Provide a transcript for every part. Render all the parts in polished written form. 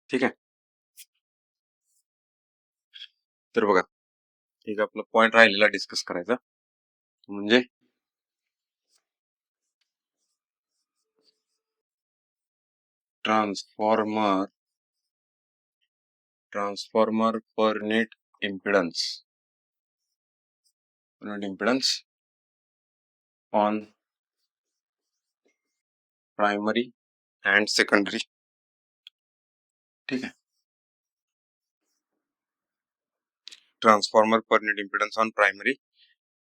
ठीक आहे. तर बघा, एक आपला पॉइंट राहिलेला डिस्कस करायचा म्हणजे transformer per net impedance on primary and secondary. ठीक आहे. Transformer per net impedance on primary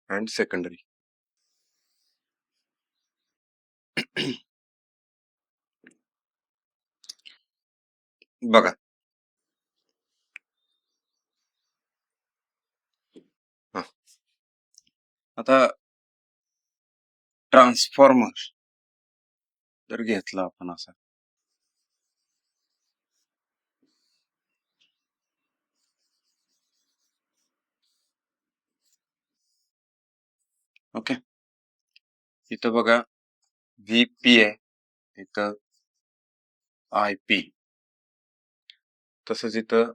and secondary. बघा, आता ट्रान्सफॉर्मर जर घेतला आपण असा, ओके, इथं बघा व्हीपी आहे, इथं आयपी, तसंच इथं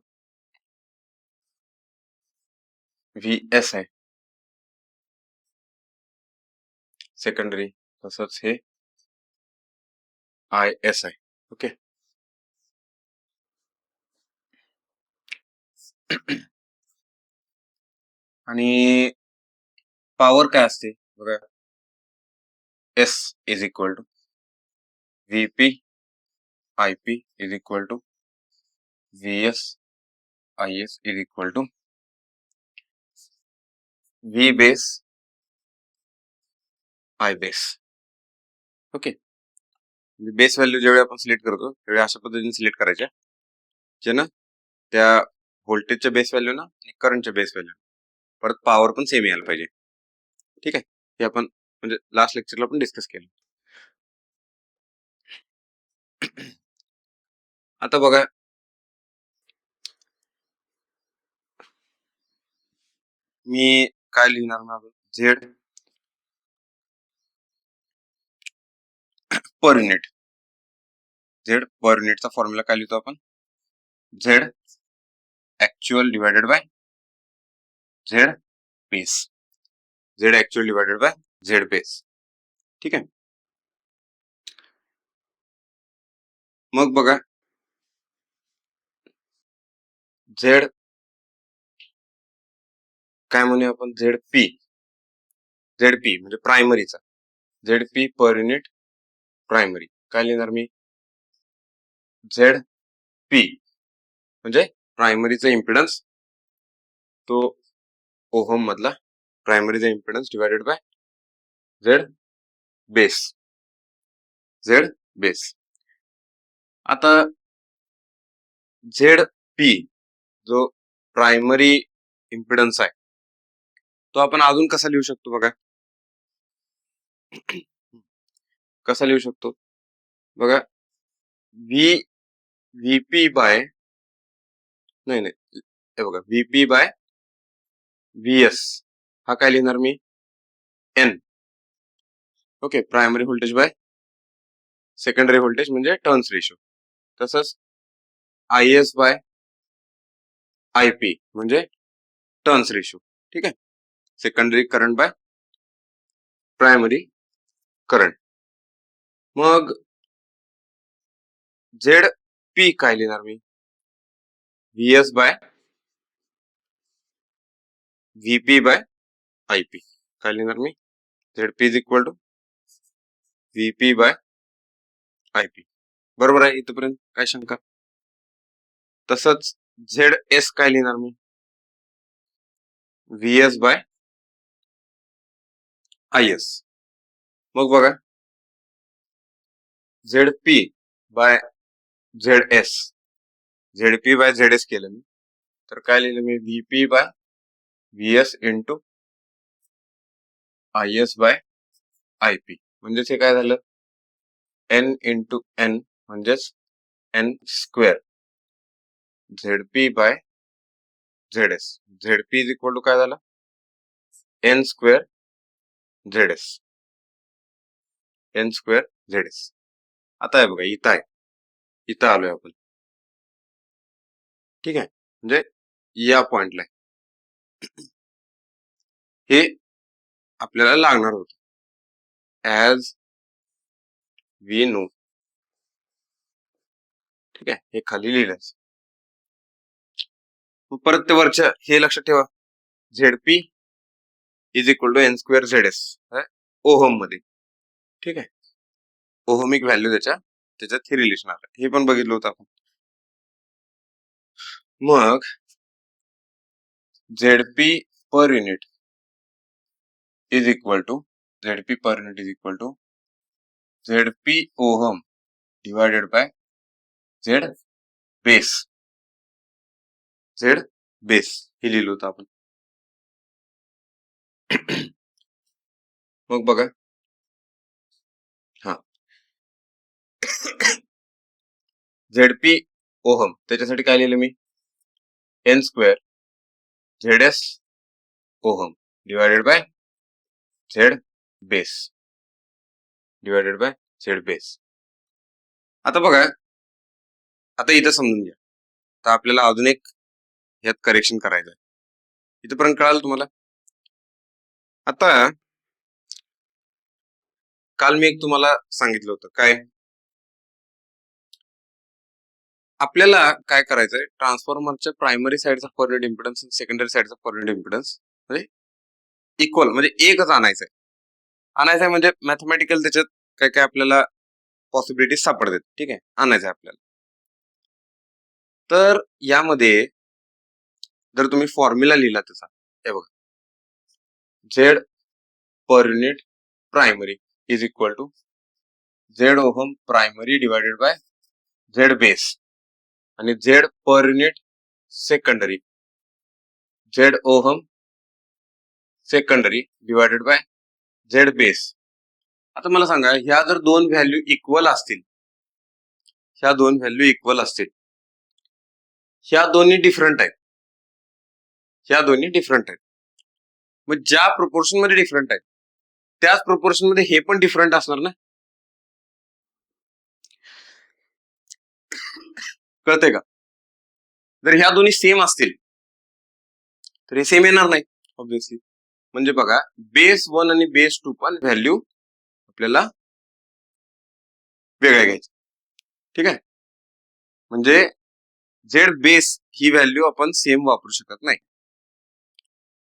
व्हीएस आहे सेकंडरी, तसंच हे आय एस आहे. ओके. आणि पॉवर काय असते बघा, S is equal to VP IP is equal to VS I S is equal to V base I base. Okay. Base value ज्यावेळी आपण सिलेक्ट करतो त्यावेळी अशा पद्धतीने सिलेक्ट करायच्या, जे ना त्या व्होल्टेजच्या बेस व्हॅल्यू ना आणि करंटच्या बेस व्हॅल्यू, परत पॉवर पण सेम यायला पाहिजे. ठीक आहे. हे आपण म्हणजे लास्ट लेक्चरला पण डिस्कस केलं. आता बघा, मी काय लिहिणार ना, झेड पर युनिट. झेड पर युनिटचा फॉर्म्युला काय लिहितो आपण, Z actual divided by Z base. Z actual divided by Z base. ठीक आहे. मग बघा, झेड काय म्हणूया आपण, झेड पी म्हणजे प्रायमरीचा, Z P per unit primary काय लिहिणार मी, झेड पी म्हणजे प्रायमरीचा इम्पिडन्स, तो ओहम मधला प्रायमरीचा impedance divided by Z base. आता झेड पी जो प्रायमरी इम्पिडन्स आहे तो आपण अजून कसा लिहू शकतो बघा, कसा लिहू शकतो बघा, व्हीपी बाय नाही हे बघा, व्हीपी बाय व्हीएस हा काय लिहिणार मी, N. Okay. Primary voltage by secondary voltage म्हणजे टर्न्स रेशो. तसंच आय एस बाय आयपी म्हणजे टर्न्स रेशो. ठीक आहे. Secondary current by primary current. मग झेड पी काय लिहिणार मी, VS by VP by IP काय लिहिणार मी, Z P is equal to VP by IP. बरोबर आहे इथपर्यंत, काय शंका. तसंच झेड एस काय लिहिणार मी, व्हीएस बाय आय एस. मग बघा, Z P by Z S, Z P by Z S केलं मी, तर काय लिहिलं मी, VP by VS into I S by IP. म्हणजेच हे काय झालं, एन इंटू एन म्हणजेच N square ZP by Z S. ZP is equal to काय झालं, N square Z S, N square Z S. आता आहे बघा, इथं आलोय आपण. ठीक आहे, म्हणजे या पॉइंटला हे आपल्याला लागणार होतं ऍज वी नो. ठीक आहे, हे खाली लिहिलंच. परत ते वरच्या हे लक्षात ठेवा, ZP is equal to N square Z S ohm मध्ये. ठीक आहे, ओहमिक व्हॅल्यू त्याच्यात हे रिलेशन आलं, हे पण बघितलं होतं आपण. मग ZP per unit is equal to ZP per unit is equal to ZP ohm divided by Z base. Z base हे लिहिलं होतं आपण. मग बघा, हा झेडपी ओहम त्याच्यासाठी काय लिहिलं मी, N square Z S ohm divided by Z base divided by Z base. आता बघा, आता इथं समजून घ्या, तर आपल्याला अजून एक यात करेक्शन करायचं आहे. इथपर्यंत कळालं तुम्हाला? आता काल मी एक तुम्हाला सांगितलं होतं काय, आपल्याला काय करायचंय, ट्रान्सफॉर्मरच्या प्रायमरी साईडचा फॉरवर्ड इम्पिडन्स आणि सेकंडरी साईडचा फॉरवर्ड इम्पिडन्स म्हणजे इक्वल, म्हणजे एकच आणायचंय म्हणजे मॅथमॅटिकल त्याच्यात काय काय आपल्याला पॉसिबिलिटी सापडतात. ठीक आहे, आणायचंय आपल्याला. तर यामध्ये जर तुम्ही फॉर्म्युला लिहिला त्याचा, हे बघा, Z per unit primary is equal to Z ohm primary divided by Z base, आणि Z per unit secondary Z ohm secondary divided by Z base. आता मला सांगा, ह्या जर दोन व्हॅल्यू इक्वल असतील, ह्या दोन्ही डिफरंट आहेत, मग ज्या प्रोपोर्शन मध्ये डिफरंट आहेत त्याच प्रोपोर्शन मध्ये हे पण डिफरंट असणार ना. कळतंय का? जर ह्या दोन्ही सेम असतील तर हे सेम येणार नाही ऑब्विसली. म्हणजे बघा, बेस 1 आणि बेस 2 पण व्हॅल्यू आपल्याला वेगळ्या घ्यायच्या. ठीक आहे, म्हणजे झेड बेस ही व्हॅल्यू आपण सेम वापरू शकत नाही.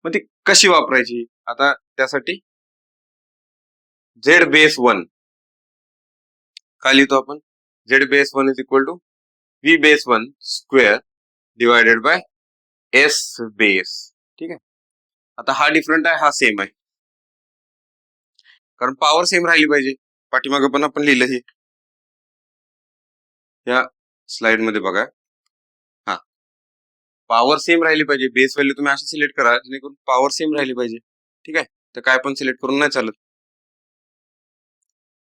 मग ती कशी वापरायची? आता त्यासाठी झेड बेस 1 काय लिहितो आपण, Z base 1 is equal to V base 1 square divided by S base. ठीक आहे, आता हा डिफरंट आहे, हा सेम आहे, कारण पॉवर सेम राहिली पाहिजे. पाठीमागे पण आपण लिहिलं हे, या स्लाइड मध्ये बघा, हा पॉवर सेम राहिली पाहिजे. बेस व्हॅल्यू तुम्ही अशी सिलेक्ट करा जेणेकरून पॉवर सेम राहिली पाहिजे. ठीक आहे, तर काय पण सिलेक्ट करून नाही चालत.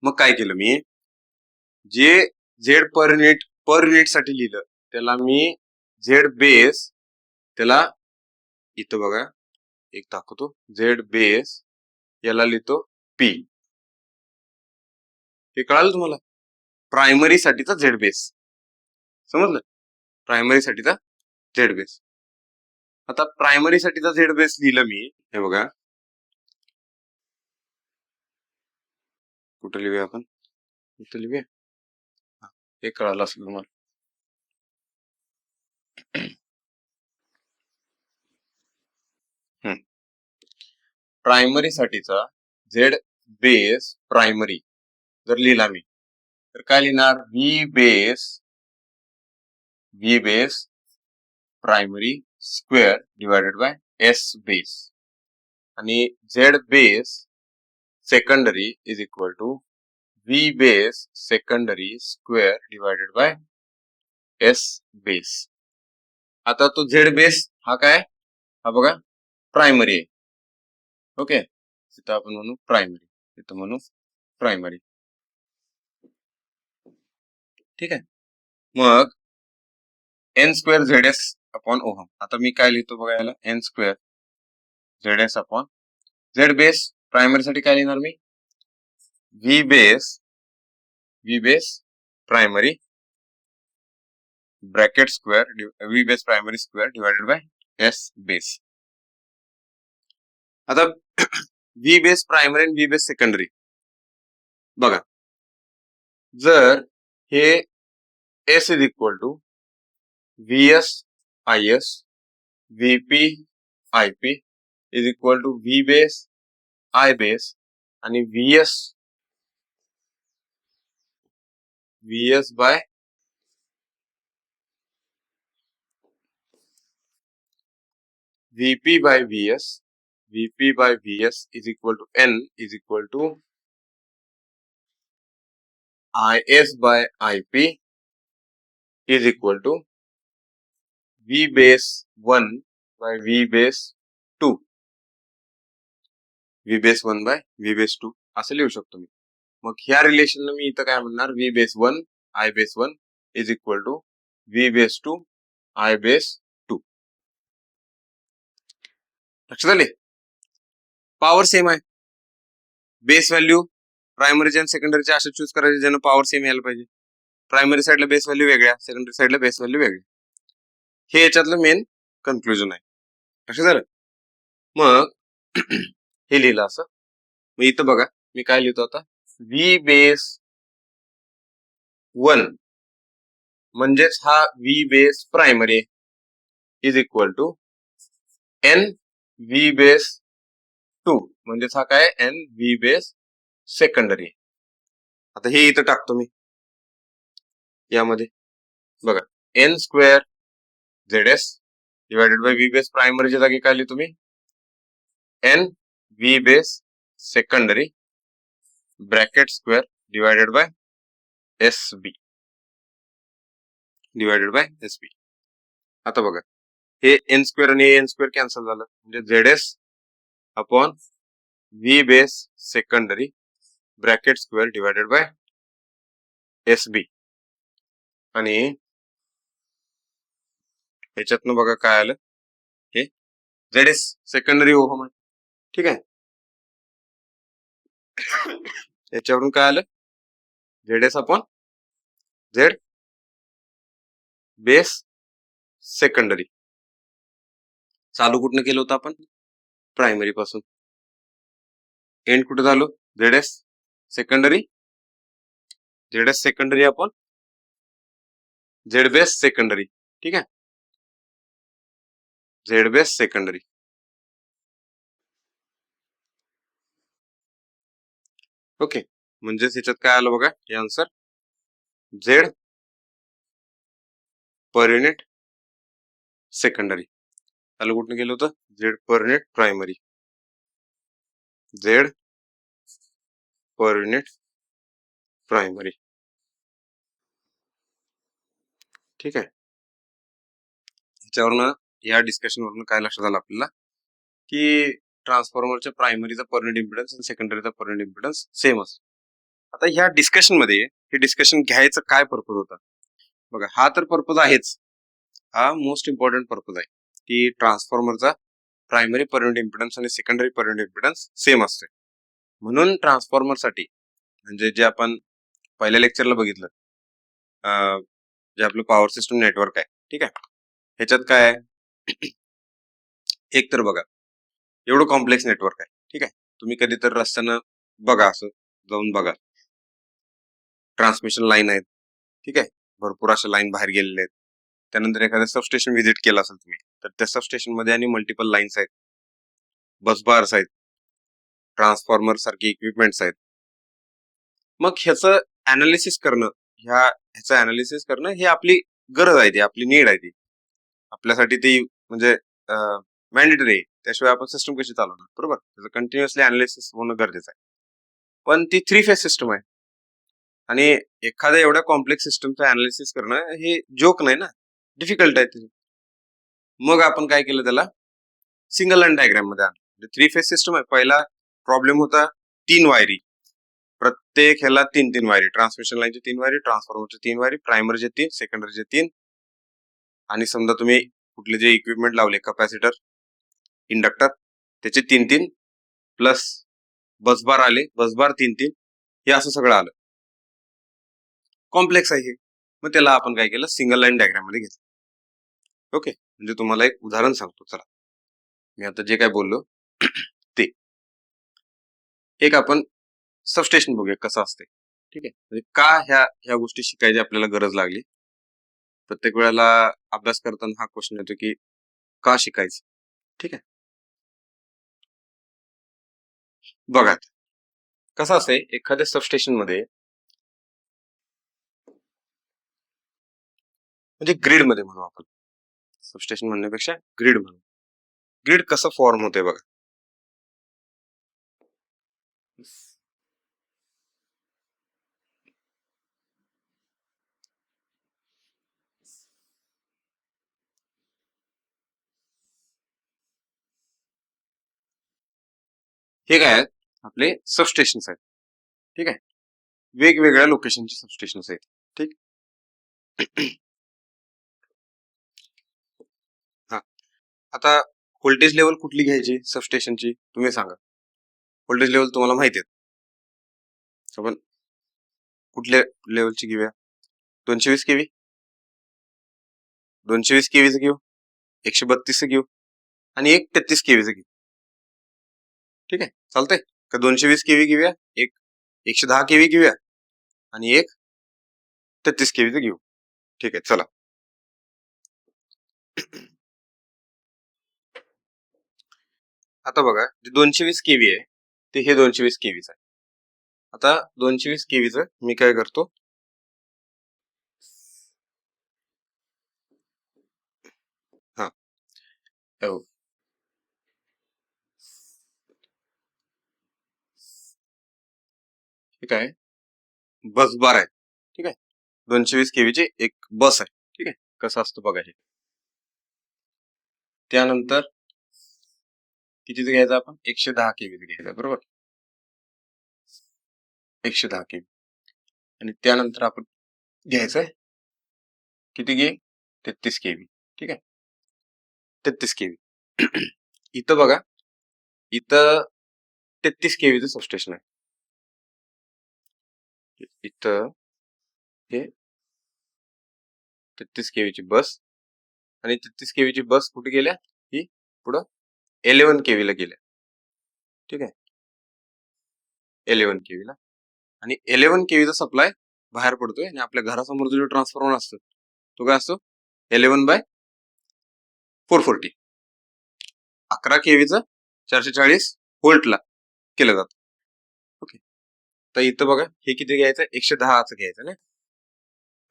मग काय केलं मी, जे झेड पर युनिट साठी लिहिलं त्याला मी झेड बेस, त्याला इथं बघा एक दाखवतो, झेड बेस याला लिहितो पी. हे कळालं तुम्हाला? प्रायमरी साठीचा झेड बेस, समजलं? प्रायमरी साठीचा झेड बेस. आता प्रायमरी साठीचा झेड बेस लिहिलं मी, हे बघा, कुठं लिहूया आपण, इथं लिहूया, हे कळालं असेल तुम्हाला. प्रायमरी साठीचा झेड बेस प्रायमरी जर लिहिला मी, तर काय लिहिणार, V base primary square divided by S base, आणि Z base secondary is equal to V base secondary square divided by S base. आता तो झेड बेस हा काय, हा बघा प्रायमरी आहे. ओके, इथं आपण म्हणू प्रायमरी, इथं म्हणू प्रायमरी. ठीक आहे, मग N square Z S upon ohm. आता मी काय लिहितो बघा, याला N square Z S upon Z base primary साठी काय लिहिणार मी, V base primary bracket square V base primary square divided by S base. आता व्ही बेस प्रायमरी आणि व्ही बेस सेकंडरी बघा, जर हे S is equal to V S I S V P I P is equal to V base I base आणि V S by VP by VS is equal to N is equal to IS by IP is equal to V base 1 by V base 2. V base 1 by V base 2 असं लिहू शकतो मी. मग ह्या रिलेशनला मी इथं काय म्हणणार, V base 1 I base 1 is equal to V base 2 I base 2. लक्षात आले? पॉवर सेम आहे. बेस व्हॅल्यू प्रायमरीचे आणि सेकंडरीचे असे चूज करायचे ज्यानं पॉवर सेम यायला पाहिजे. प्रायमरी साईडला बेस व्हॅल्यू वेगळ्या, सेकंडरी साईडला बेस व्हॅल्यू वेगळी. हे याच्यातलं मेन कन्क्लुजन आहे. लक्षात झालं? मग हे लिहिलं असं. मग इथं बघा मी काय लिहितो आता, व्ही बेस 1 म्हणजेच हा V base primary is equal to N V base 2 म्हणजेच हा काय एन व्ही बेस सेकंडरी. आता हे इथं टाकतो मी यामध्ये. बघा N square Z S divided by V base प्रायमरीच्या जागी काय लिहितो मी, N V base secondary bracket square divided by S B divided by S B. आता बघा हे एन स्क्वेअर आणि एन स्क्वेअर कॅन्सल झालं, म्हणजे Z S upon V base secondary bracket square divided by S B. आणि ह्याच्यातनं बघा काय आलं, हे झेड एस सेकंडरी ओहम आहे. ठीक आहे, याच्यावरून काय आलं, Z S upon Z base secondary. चालू कुठनं केलं होतं आपण, प्रायमरी पासून. एंड कुठे झालो, Z S secondary upon Z base secondary. ठीक आहे, झेड बेस सेकंडरी. ओके, म्हणजेच ह्याच्यात काय आलं बघा, हे answer Z per unit secondary. चालू कुठनं गेलं होतं, Z per unit primary, Z per unit primary. ठीक आहे, ह्याच्यावरनं या डिस्कशन वरून काय लक्षात आलं आपल्याला की ट्रान्सफॉर्मरच्या प्रायमरीचा पर युनिट इम्पिडन्स आणि सेकंडरीचा पर युनिट इम्पिडन्स सेम असतो. आता ह्या डिस्कशन मध्ये हे डिस्कशन घ्यायचं काय पर्पज होता बघा, हा तर पर्पज आहेच, हा मोस्ट इम्पॉर्टंट पर्पज आहे की ट्रान्सफॉर्मरचा प्रायमरी पर युनिट इम्पिडन्स आणि secondary per unit impedance same असते. म्हणून ट्रान्सफॉर्मरसाठी म्हणजे जे आपण पहिल्या लेक्चरला बघितलं, जे आपलं पॉवर सिस्टम नेटवर्क आहे. ठीक आहे, ह्याच्यात काय आहे, एक तर बघा एवढं कॉम्प्लेक्स नेटवर्क आहे. ठीक आहे, तुम्ही कधी तर रस्त्यानं बघा, असं जाऊन बघा, ट्रान्समिशन लाईन आहेत. ठीक आहे, भरपूर अशा लाईन बाहेर गेलेल्या आहेत. त्यानंतर एखादं सबस्टेशन व्हिजिट केलं असेल तुम्ही, तर त्या सबस्टेशन मध्ये आणि मल्टिपल लाईन्स आहेत, बसबार्स आहेत, ट्रान्सफॉर्मर सारखे इक्विपमेंट्स आहेत. मग ह्याचं अनालिसिस करणं, हे आपली गरज आहे, ती आपली नीड आहे, ती आपल्यासाठी ती म्हणजे मॅन्डेटरी आहे. त्याशिवाय आपण सिस्टम कशी चालवणार, बरोबर. त्याचं कंटिन्युअसली अनालिसिस होणं गरजेचं आहे. पण ती 3 फेज सिस्टम आहे आणि एखाद्या एवढ्या कॉम्प्लेक्स सिस्टमचं अनालिसिस करणं हे जोक नाही ना, डिफिकल्ट आहे. मग आपण काय केलं, त्याला सिंगल लाईन डायग्राम मध्ये आणलं. 3 फेज सिस्टम आहे. पहिला प्रॉब्लेम होता 3 वायरी, प्रत्येक ह्याला 3 वायरी, ट्रान्समिशन लाईनचे 3 वायरी, ट्रान्सफॉर्मरचे 3 वायरी, प्रायमरीचे 3, सेकंडरीचे 3, आणि समजा तुम्ही कुठले जे इक्विपमेंट लावले, कॅपॅसिटर, इंडक्टर, त्याचे 3 प्लस बसबार आले, बसबार 3, हे असं सगळं आलं. कॉम्प्लेक्स आहे हे. मग त्याला आपण काय केलं, सिंगल लाईन डायग्राम मध्ये घेतलं. ओके, म्हणजे तुम्हाला एक उदाहरण सांगतो. चला, मी आता जे काय बोललो ते एक आपण सबस्टेशन बघूया कसं असते. ठीक आहे, म्हणजे का ह्या गोष्टी शिकायची आपल्याला गरज लागली. प्रत्येक वेळेला अभ्यास करताना हा क्वेश्चन येतो की का शिकायचं. ठीक आहे, बघा कसं असते एखाद्या सबस्टेशन मध्ये, म्हणजे ग्रीड मध्ये म्हणू आपण, सबस्टेशन म्हणण्यापेक्षा ग्रीड म्हणू. ग्रीड कसं फॉर्म होते बघा. हे काय आहेत, आपले सबस्टेशन आहेत. ठीक आहे, वेगवेगळ्या लोकेशनचे सबस्टेशन आहेत. ठीक हा, आता व्होल्टेज लेवल कुठली घ्यायची सबस्टेशनची तुम्ही सांगा. व्होल्टेज लेवल तुम्हाला माहिती आहे, आपण कुठल्या लेवलची घेऊया. 220 केव्ही, 220 केव्हीचं घेऊ, 132 घेऊ आणि एक 33 केव्हीचं घेऊ. ठीक आहे, चालतंय का. 220 केव्ही घेऊया, एक 110 केव्ही घेऊया आणि एक 33 केव्हीचं घेऊ. ठीक आहे, चला. आता बघा, जे 220 केव्ही आहे ते हे 220 केव्हीच आहे. आता 220 केव्हीचं मी काय करतो, हा ठीक आहे, बस बार आहे. ठीक आहे, 220 केव्हीची एक बस आहे. ठीक आहे, कसं असतं बघा हे. त्यानंतर कितीचं घ्यायचं आपण, 110 केव्हीचं घ्यायचं, बरोबर. 110 केव्ही आणि त्यानंतर आपण घ्यायचंय किती घे, 33 केव्ही. ठीक आहे, 33 केव्ही. इथं बघा, इथं 33 केव्हीचं सबस्टेशन आहे. इथं हे 33 केव्हीची बस आणि 33 केव्हीची बस कुठे गेल्या, ही पुढं 11 केव्हीला गेल्या. ठीक आहे, 11 केव्हीला, आणि 11 केव्हीचा सप्लाय बाहेर पडतोय आणि आपल्या घरासमोर जो ट्रान्सफॉर्मर असतो तो काय असतो, 11/440, 11 केव्हीचं 440 व्होल्टला केलं जातं. ओके, तर इथं बघा हे किती घ्यायचं, 110चं घ्यायचं ना.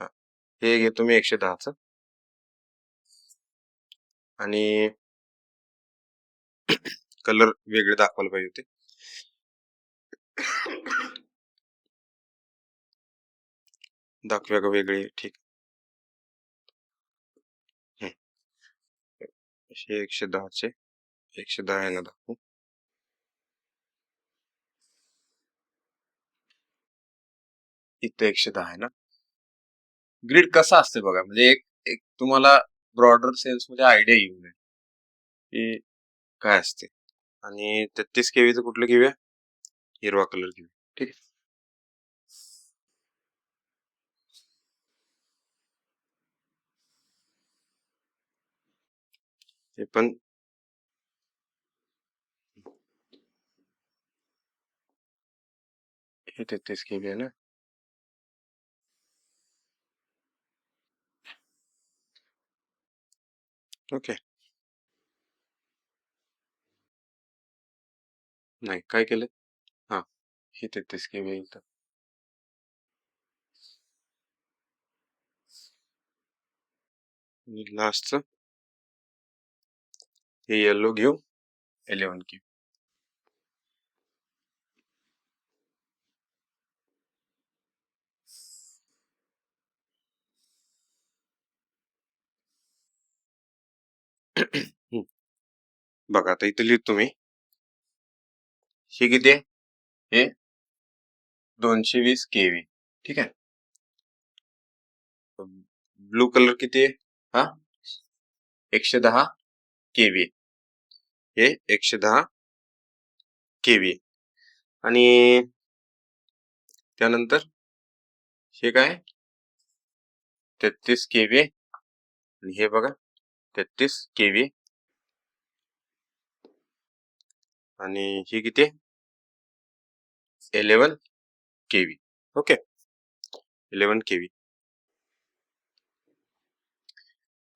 हा, हे घेतो मी 110चं आणि कलर वेगळे दाखवायला पाहिजे होते. दाखव्या का वेगळे, ठीक. हे 110चे 110 याला दाखवू. इथं 110 आहे ना. ग्रीड कसा असते बघा, म्हणजे एक एक तुम्हाला ब्रॉडर सेन्स मध्ये आयडिया येऊ नये की काय असते. आणि 33 केव्हीचं कुठलं घेऊया, हिरवा कलर घेऊया. ठीक आहे, हे पण हे 33 केव्ही आहे ना. ओके, नाही काय केलं, हा हे 33 केव्ही आहे इथं. लास्टचं हे येलो घेऊ, 11 केव्ही. बघा आता इथं लिहितो मी, हे किती आहे, हे 220 केव्ही. ठीक आहे, ब्लू कलर किती आहे, हा 110 केव्ही, हे 110 केव्ही आणि त्यानंतर हे काय 33 केव्ही आणि हे बघा 33 केव्ही आणि हे किती 11 केव्ही. Okay 11 kV.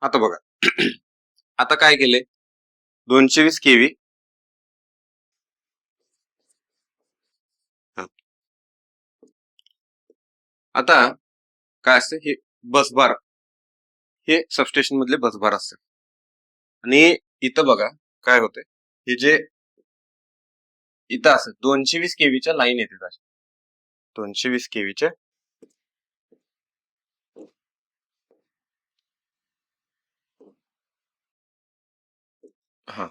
आता बघा आता काय केले 220 केव्ही. आता काय असतं हे बसबार, हे सबस्टेशन मधले बसबार असतात आणि इथं बघा काय होतंय हे जे इथं असं 220 केव्हीच्या लाईन येते 220 केव्हीच्या हा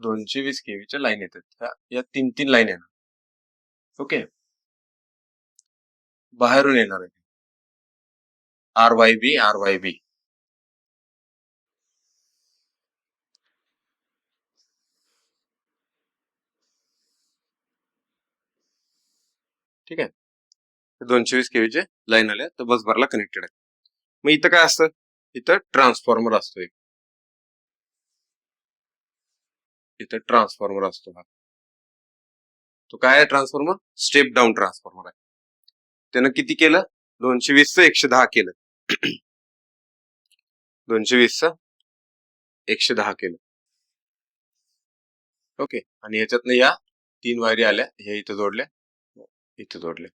220 केव्हीच्या लाईन येतात. या 3 लाईन येणार. ओके बाहेरून येणार आहे RYB RYB. ठीक आहे 220 केव्हीचे लाईन आल्या तर बसबारला कनेक्टेड आहे. मग इथं काय असतं इथं ट्रान्सफॉर्मर असतो इथं ट्रान्सफॉर्मर असतो हा. तो काय आहे ट्रान्सफॉर्मर स्टेप डाऊन ट्रान्सफॉर्मर आहे. त्यानं किती केलं 220 चं 110 केलं 220 चं 110 केलं. ओके आणि याच्यातनं या 3 वायरी आल्या हे इथं जोडल्या इथं जोडल्या.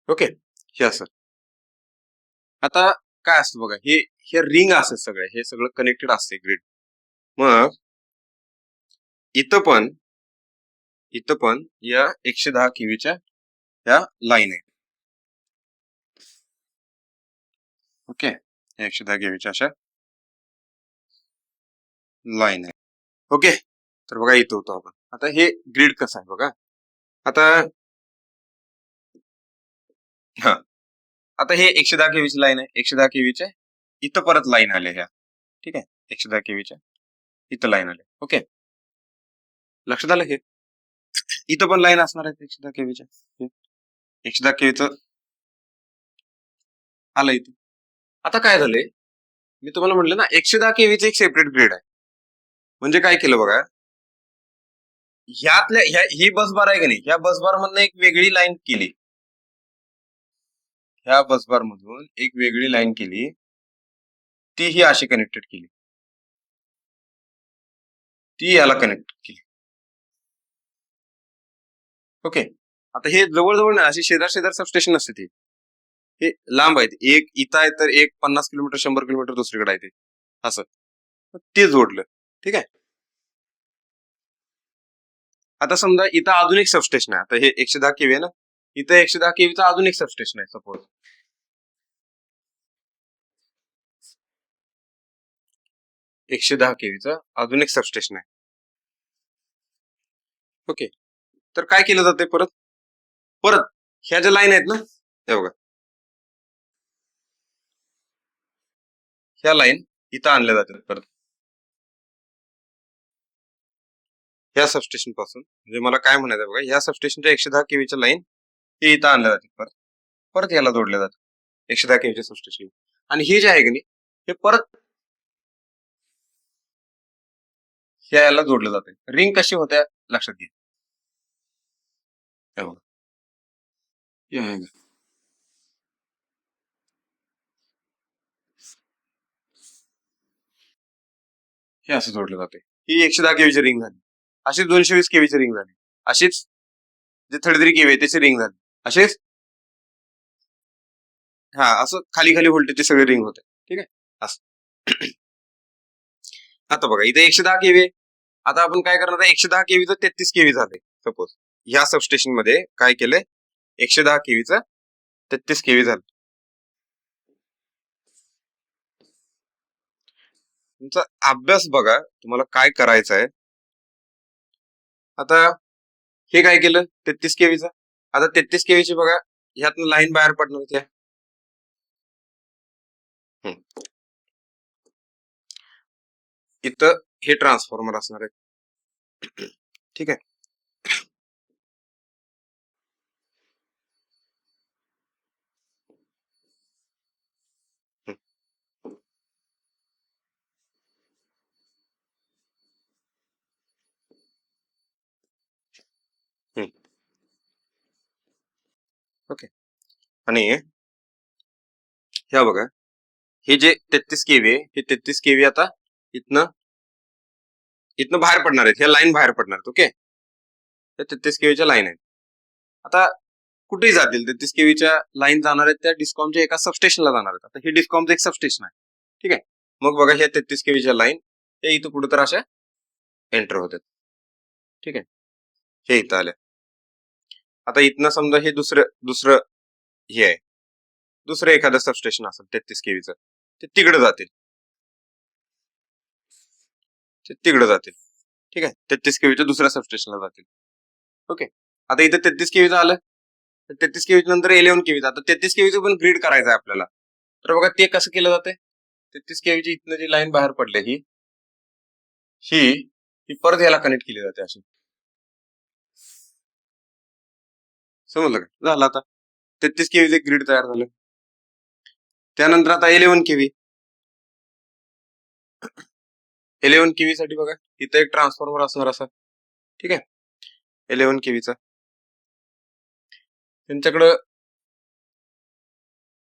ओके हे असं. आता काय असतं बघा हे हे रिंग असत सगळे हे सगळं कनेक्टेड असते ग्रीड. मग इथं पण या 110 केव्हीच्या ह्या लाईन आहेत. ओके 110 केव्हीच्या अशा लाईन आहे. ओके तर बघा इथं होतो आपण. आता हे ग्रीड कसं आहे बघा. आता हा आता हे 110 केव्हीची लाईन आहे 110 केव्हीच्या इथं परत लाईन आल्या ह्या. ठीक आहे 110 केव्हीच्या इथं लाईन आल्या. ओके लक्षात आलं हे इथं पण लाईन असणार आहे 110 केव्हीच्या 110 केव्हीचं आलं इथे. आता काय झालंय मी तुम्हाला म्हटलं ना 110 केव्हीचं एक सेपरेट ग्रीड आहे. म्हणजे काय केलं बघा ह्यातल्या ही बस बार आहे का नाही ह्या बस बार मधनं एक वेगळी लाईन केली. ह्या बस बार मधून एक वेगळी लाईन केली ती ही अशी कनेक्टेड केली ती याला कनेक्ट केली. ओके आता हे जवळजवळ अशी शेजार शेजार सबस्टेशन नसते ती हे लांब आहेत एक इथं आहे तर एक 50 किलोमीटर 100 किलोमीटर दुसरीकडे आहे ते असं ते जोडलं. ठीक आहे आता समजा इथं अजून एक सबस्टेशन आहे. आता हे 110 केव्ही आहे ना इथं 110 केव्हीचं अजून एक सबस्टेशन आहे सपोज 110 केव्हीचं अजून एक सबस्टेशन आहे. ओके तर काय केलं जाते परत परत ह्या ज्या लाईन आहेत ना हे बघा ह्या लाईन इथं आणल्या जातात परत ह्या सबस्टेशन पासून. म्हणजे मला काय म्हणायचं बघा ह्या सबस्टेशनच्या 110 केव्हीच्या लाईन हे इथं आणल्या जातात परत परत याला जोडल्या जातात 110 केव्हीच्या सबस्टेशन. आणि हे जे आहे की नाही हे परत ह्या याला जोडलं जाते. रिंग कशी होत्या लक्षात घ्या हे बघा हे असं जोडलं जाते. ही 110 केव्हीची रिंग झाली अशीच 220 केव्हीची रिंग झाली अशीच जे 33 केव्ही आहे त्याची रिंग झाली असेच हा असं खाली खाली व्होल्टेजचे सगळे रिंग होते. ठीक आहे असं. आता बघा इथे 110 केव्ही आहे. आता आपण काय करणार आहे 110 केव्हीचं 33 केव्ही झाले सपोज ह्या सबस्टेशन मध्ये काय केलंय 110 केव्हीचं 33 केव्ही झालं. तुमचा अभ्यास बघा तुम्हाला काय करायचं आहे. आता हे काय केलं 33 केव्हीचं आता 33 केव्हीची बघा ह्यातनं लाईन बाहेर पडणार होत्या. इथं हे ट्रान्सफॉर्मर असणार आहे. ठीक आहे ओके. आणि ह्या बघा, हे जे 33 केव्ही आहे, हे 33 केव्ही आता इथनं इथनं बाहेर पडणार आहेत, ह्या लाईन बाहेर पडणार आहेत. ओके, या 33 केव्हीच्या लाईन आहेत. आता कुठेही जातील 33 केव्हीच्या लाईन जाणार आहेत, त्या डिस्कॉमच्या एका सबस्टेशनला जाणार आहेत. आता हे डिस्कॉमचं एक सबस्टेशन आहे. ठीक आहे. मग बघा, ह्या 33 केव्हीच्या लाईन हे इथं कुठं तर अशा एंटर होतात. ठीक आहे, हे इथं आल्या. आता इथनं समजा हे दुसरं हे आहे, दुसरं एखादं सबस्टेशन असेल 33 केव्हीचं, ते तिकडे जातील, ठीक आहे. 33 केव्हीच्या दुसऱ्या सबस्टेशनला जातील. ओके. आता इथं 33 केव्हीचं आलं, 33 केव्ही नंतर 11 केव्हीचं. आता 33 केव्हीचं पण ग्रीड करायचं आहे आपल्याला. तर बघा, ते कसं केलं जाते. 33 केव्हीची इथनं जी लाईन बाहेर पडली ही परत याला कनेक्ट केली जाते अशी. समजलं का? झालं. आता 33 केव्हीचं ग्रीड तयार झालं. त्यानंतर आता 11 केव्ही 11 केव्ही साठी बघा, इथं एक ट्रान्सफॉर्मर असणार असा. ठीक आहे. 11 केव्हीचा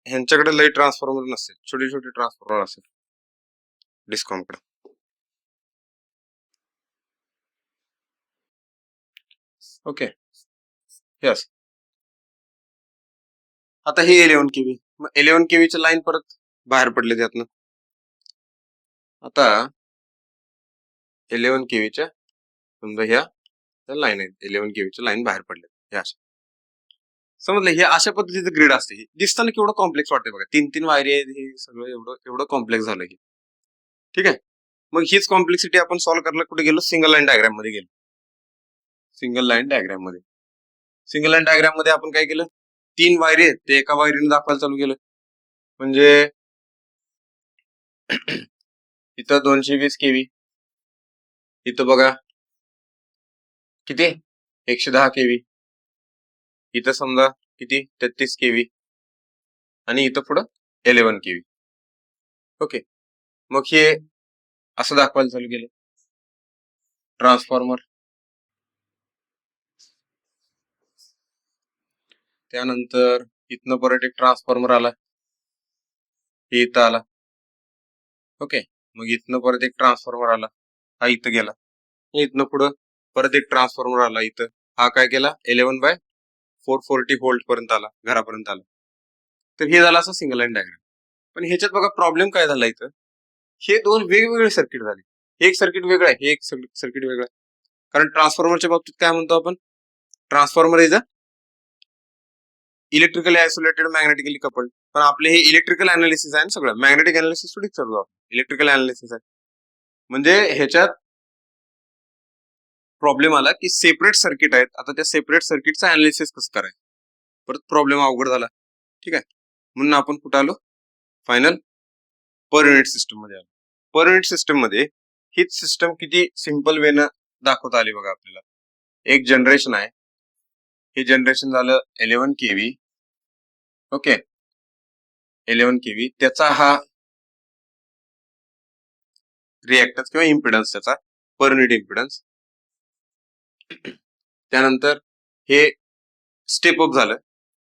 ह्यांच्याकडे लई ट्रान्सफॉर्मर नसते, छोटे छोटे ट्रान्सफॉर्मर असतात डिस्कॉमकडे. ओके. यस. आता हे 11 केव्ही, मग 11 केव्हीच्या लाईन परत बाहेर पडले त्यातनं. आता 11 केव्हीच्या समजा ह्या लाईन आहेत, 11 केव्हीच्या लाईन बाहेर पडल्या ह्या अशा. समजलं. हे अशा पद्धतीचं ग्रीड असते. हे दिसताना केवढं कॉम्प्लेक्स वाटते बघा, 3-3 वायरी आहेत, हे सगळं एवढं कॉम्प्लेक्स झालं हे. ठीक आहे. मग हीच कॉम्प्लेक्सिटी आपण सॉल्व्ह करायला कुठे गेलो, सिंगल लाईन डायग्राम मध्ये गेलो. सिंगल लाईन डायग्राम मध्ये आपण काय केलं, 3 वायरी आहेत, ते एका वायरीने दाखवायला चालू केलं. म्हणजे इथं 220 केव्ही, इथं बघा किती 110 केव्ही, इथं समजा किती 33 केव्ही, आणि इथं पुढं 11 केव्ही. ओके. मग हे असं दाखवायला चालू केलं ट्रान्सफॉर्मर. त्यानंतर इथनं परत एक ट्रान्सफॉर्मर आला, हे इथं आला. ओके. मग इथनं परत एक ट्रान्सफॉर्मर आला, हा इथं गेला. इथनं पुढं परत एक ट्रान्सफॉर्मर आला इथं, हा काय केला 11/440 व्होल्ट पर्यंत आला, घरापर्यंत आला. तर हे झालं असं सिंगल लाईन डायग्राम. पण ह्याच्यात बघा प्रॉब्लेम काय झाला, इथं हे दोन वेगवेगळे सर्किट झाले. एक सर्किट वेगळं आहे, हे एक सर्किट वेगळं आहे. कारण ट्रान्सफॉर्मरच्या बाबतीत काय म्हणतो आपण, transformer is a electrically isolated magnetically coupled. पण आपले हे इलेक्ट्रिकल अनालिसिस आहे, सगळं मॅग्नेटिक अनालिसिस थोडीच चालू आहे, इलेक्ट्रिकल अनालिसिस आहे. म्हणजे ह्याच्यात प्रॉब्लेम आला की सेपरेट सर्किट आहेत, आता त्या सेपरेट सर्किटचं अनालिसिस कसं करायचं, परत प्रॉब्लेम अवघड झाला. ठीक आहे. म्हणून आपण कुठं आलो, फायनल पर युनिट सिस्टम मध्ये आलो. पर युनिट सिस्टम मध्ये हीच सिस्टम किती सिंपल वेनं दाखवता आली बघा आपल्याला. एक जनरेशन आहे, हे जनरेशन झालं 11 केव्ही. ओके. 11 केव्ही, त्याचा हा रिएक्टन्स किंवा इम्पिडन्स, त्याचा पर युनिट इम्पिडन्स. त्यानंतर हे स्टेप अप झालं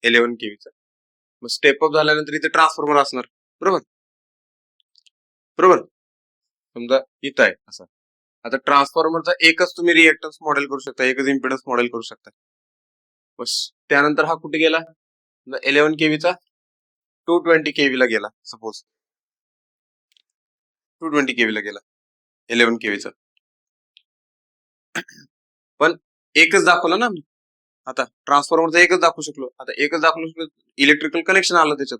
11 केव्हीचं. मग स्टेप अप झाल्यानंतर इथे ट्रान्सफॉर्मर असणार, बरोबर बरोबर. समजा इथं आहे असं. आता ट्रान्सफॉर्मरचा एकच तुम्ही रिएक्टन्स मॉडेल करू शकता, एकच इम्पिडन्स मॉडेल करू शकता. बस. त्यानंतर हा कुठे गेला, 11 केव्हीचा 220 केव्हीला गेला, सपोज 220 केव्हीला गेला 11 केव्हीचा. पण एकच दाखवलं ना मी, आता ट्रान्सफॉर्मरचा एकच दाखवू शकलो. आता एकच दाखवू शकलो, इलेक्ट्रिकल कनेक्शन आलं त्याच्यात,